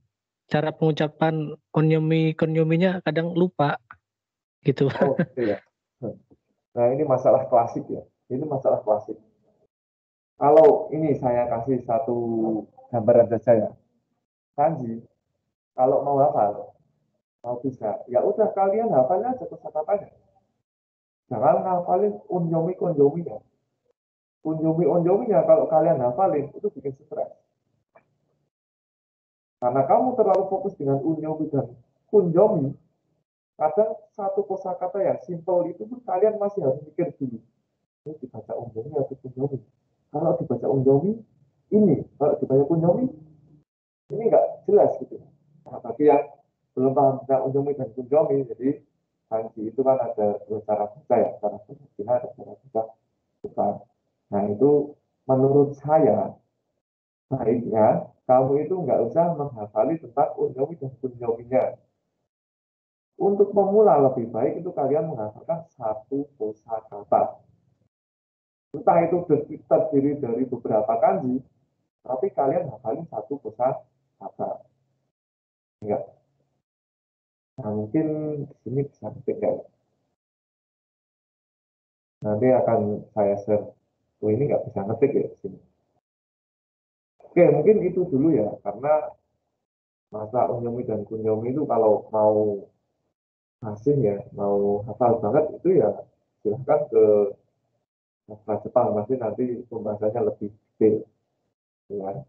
cara pengucapan konyominya kadang lupa gitu. Oh, gitu ya. Nah, ini masalah klasik ya. Ini masalah klasik. Kalau ini saya kasih satu gambaran saja ya. Kanji, kalau mau hafal, mau bisa, ya udah kalian hafalnya aja kosakatanya. Jangan ngafalin unyomi-konyominya. Unyomi-onyominya kalau kalian hafalin, itu bikin stres. Karena kamu terlalu fokus dengan unyomi dan kunyomi, kadang satu kosakata yang simple itu pun kalian masih harus mikir dulu. Ini dibaca unyomi atau kunyomi. Kalau dibaca unyomi, ini. Kalau dibaca kunyomi, ini nggak jelas gitu. Nah, bagi yang belum paham tentang unyomi dan kunyomi, jadi kanji itu kan ada dua cara baca ya, cara baca Cina ada cara baca Jepang. Nah itu menurut saya baiknya kamu itu nggak usah menghafali tentang unyomi dan kunyominya. Untuk pemula lebih baik itu kalian menghafalkan satu kosakata. Entah itu terdiri dari beberapa kanji, tapi kalian hafalin satu kosakata. Enggak. Nah, mungkin di sini bisa ketik. Nanti akan saya share. Oh, ini nggak bisa ngetik ya di sini. Oke, mungkin itu dulu ya, karena masa unyomi dan kunyomi itu kalau mau asing ya, mau hafal banget itu ya silahkan ke sastra Jepang, pasti nanti pembahasannya lebih detail. Ya.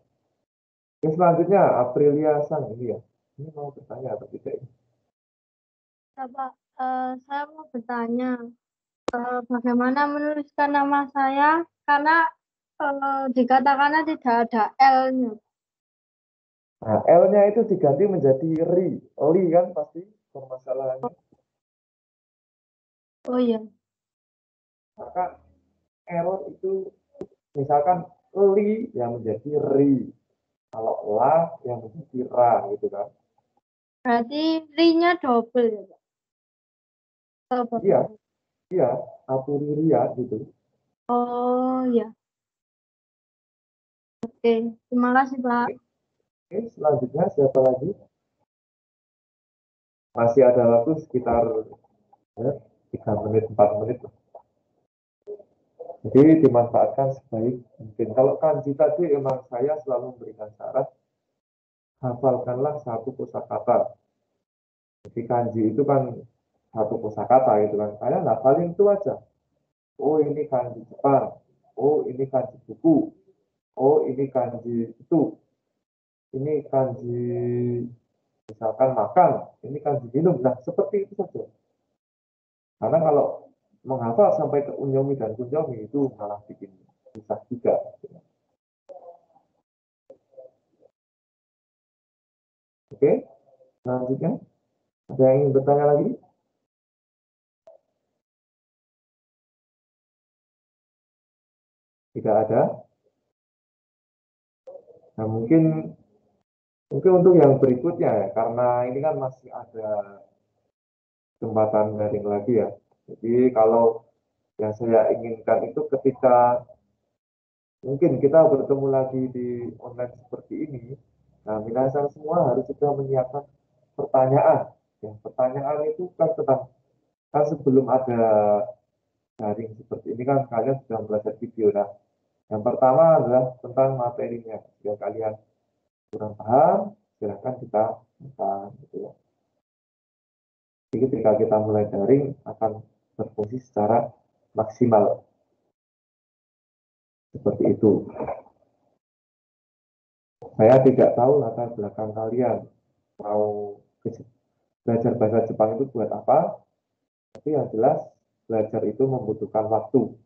Oke, selanjutnya Aprilia Sang ini ya. Ini mau bertanya atau tidak? Ya, Pak, saya mau bertanya, bagaimana menuliskan nama saya karena dikatakannya tidak ada L-nya. Nah, L-nya itu diganti menjadi ri. Li kan pasti permasalahannya. Oh iya, Maka error itu misalkan li yang menjadi ri. Kalau la yang menjadi ra gitu kan. berarti ri-nya double ya, Pak? Atau Iya, bagaimana? iya, apuriria gitu. Oh iya, oke. Terima kasih, Pak. Oke, selanjutnya siapa lagi? Masih ada waktu sekitar ya, 3 menit, 4 menit. Jadi dimanfaatkan sebaik mungkin. Kalau kanji tadi emang saya selalu memberikan syarat, hafalkanlah satu kosakata. Jadi kanji itu kan satu kosakata gitu kan. Kalian hafalin itu aja. Oh ini kanji Jepang. Oh ini kanji buku. Oh ini kanji itu. Ini kanji misalkan makan. Ini kanji minum. Nah seperti itu saja. Karena kalau menghafal sampai ke unyomi dan kunyomi itu malah bikin susah juga. Oke, selanjutnya ada yang ingin bertanya lagi? Tidak ada. Nah mungkin untuk yang berikutnya ya, karena ini kan masih ada kesempatan daring lagi ya. Jadi kalau yang saya inginkan itu ketika mungkin kita bertemu lagi di online seperti ini, nah minasan semua harus sudah menyiapkan pertanyaan. Ya, pertanyaan itu kan tentang kan sebelum ada daring seperti ini kan kalian sudah belajar video. Nah, yang pertama adalah tentang materinya. Jika kalian kurang paham, silahkan kita gitu ya. Jadi ketika kita mulai daring akan berfungsi secara maksimal seperti itu. Saya tidak tahu latar belakang kalian mau belajar bahasa Jepang itu buat apa, tapi yang jelas belajar itu membutuhkan waktu.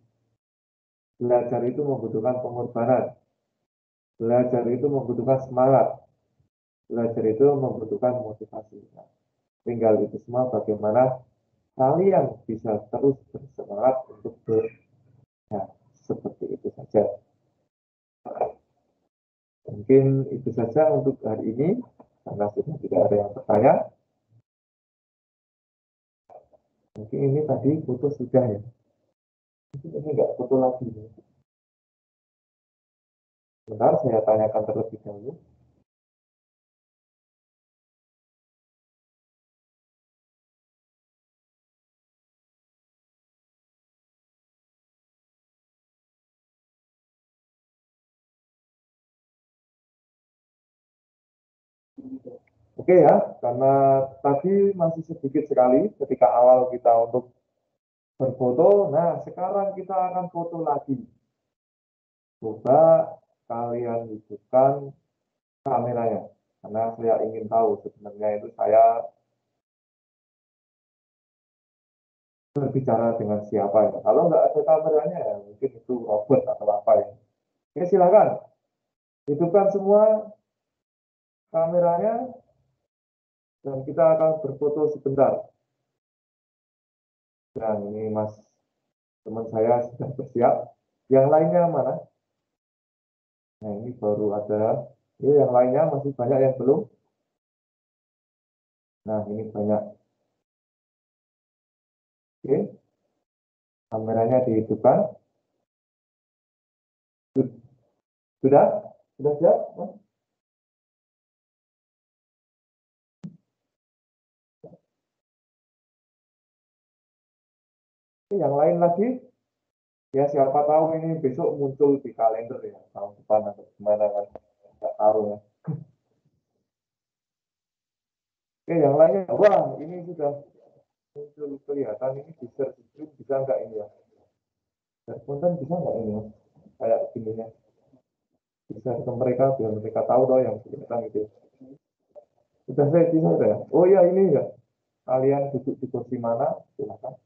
Belajar itu membutuhkan pengorbanan. Belajar itu membutuhkan semangat. Belajar itu membutuhkan motivasi. Nah, tinggal itu semua bagaimana kalian bisa terus bersemangat untuk ya, seperti itu saja. Mungkin itu saja untuk hari ini, karena sudah tidak ada yang bertanya. Mungkin ini tadi foto sudah ya. Mungkin ini enggak foto lagi. Bentar, saya tanyakan terlebih dahulu. Oke ya, karena tadi masih sedikit sekali ketika awal kita untuk berfoto. Nah, sekarang kita akan foto lagi. Coba kalian hidupkan kameranya, karena saya ingin tahu sebenarnya itu saya berbicara dengan siapa ya. Kalau nggak ada kameranya ya mungkin itu robot atau apa ya. Oke, silakan hidupkan semua kameranya dan kita akan berfoto sebentar. Dan ini Mas teman saya sudah bersiap. Yang lainnya mana? Nah, ini baru ada. Ini yang lainnya masih banyak yang belum. Nah, ini banyak. Oke. Kameranya dihidupkan. Sudah? Sudah siap? Yang lain lagi? Ya, siapa tahu ini besok muncul di kalender ya, tahun depan atau gimana kan. Nggak tahu ya. Oke, yang lainnya. Wah, ini sudah muncul kelihatan. Ini di share screen bisa nggak ini ya? Share konten bisa nggak ini ya? Kayak gini ya. Bisa ke mereka biar mereka tahu dong yang kelihatan gitu. Sudah saya bisa ya. Oh ya, ini ya. Kalian duduk di kursi mana? Silakan.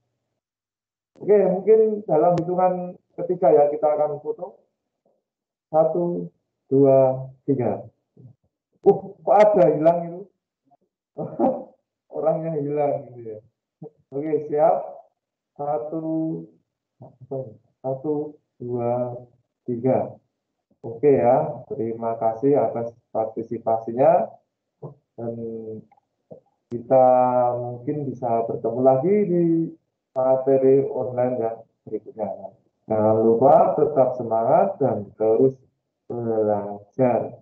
Oke, mungkin dalam hitungan ketiga ya kita akan foto. 1, 2, 3. Kok ada hilang itu? Orangnya hilang gitu ya. Oke, siap. 1, 2, 3. Oke ya, terima kasih atas partisipasinya. Dan kita mungkin bisa bertemu lagi di materi online yang berikutnya. Jangan lupa tetap semangat dan terus belajar.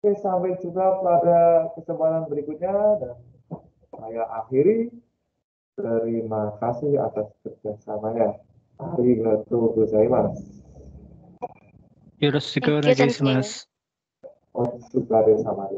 Oke, sampai jumpa pada kesempatan berikutnya dan saya akhiri. Terima kasih atas kerjasamanya. Arigatou gozaimasu. Yoroshiku Thank you, onegai Sensei. shimasu. Otsukare sama.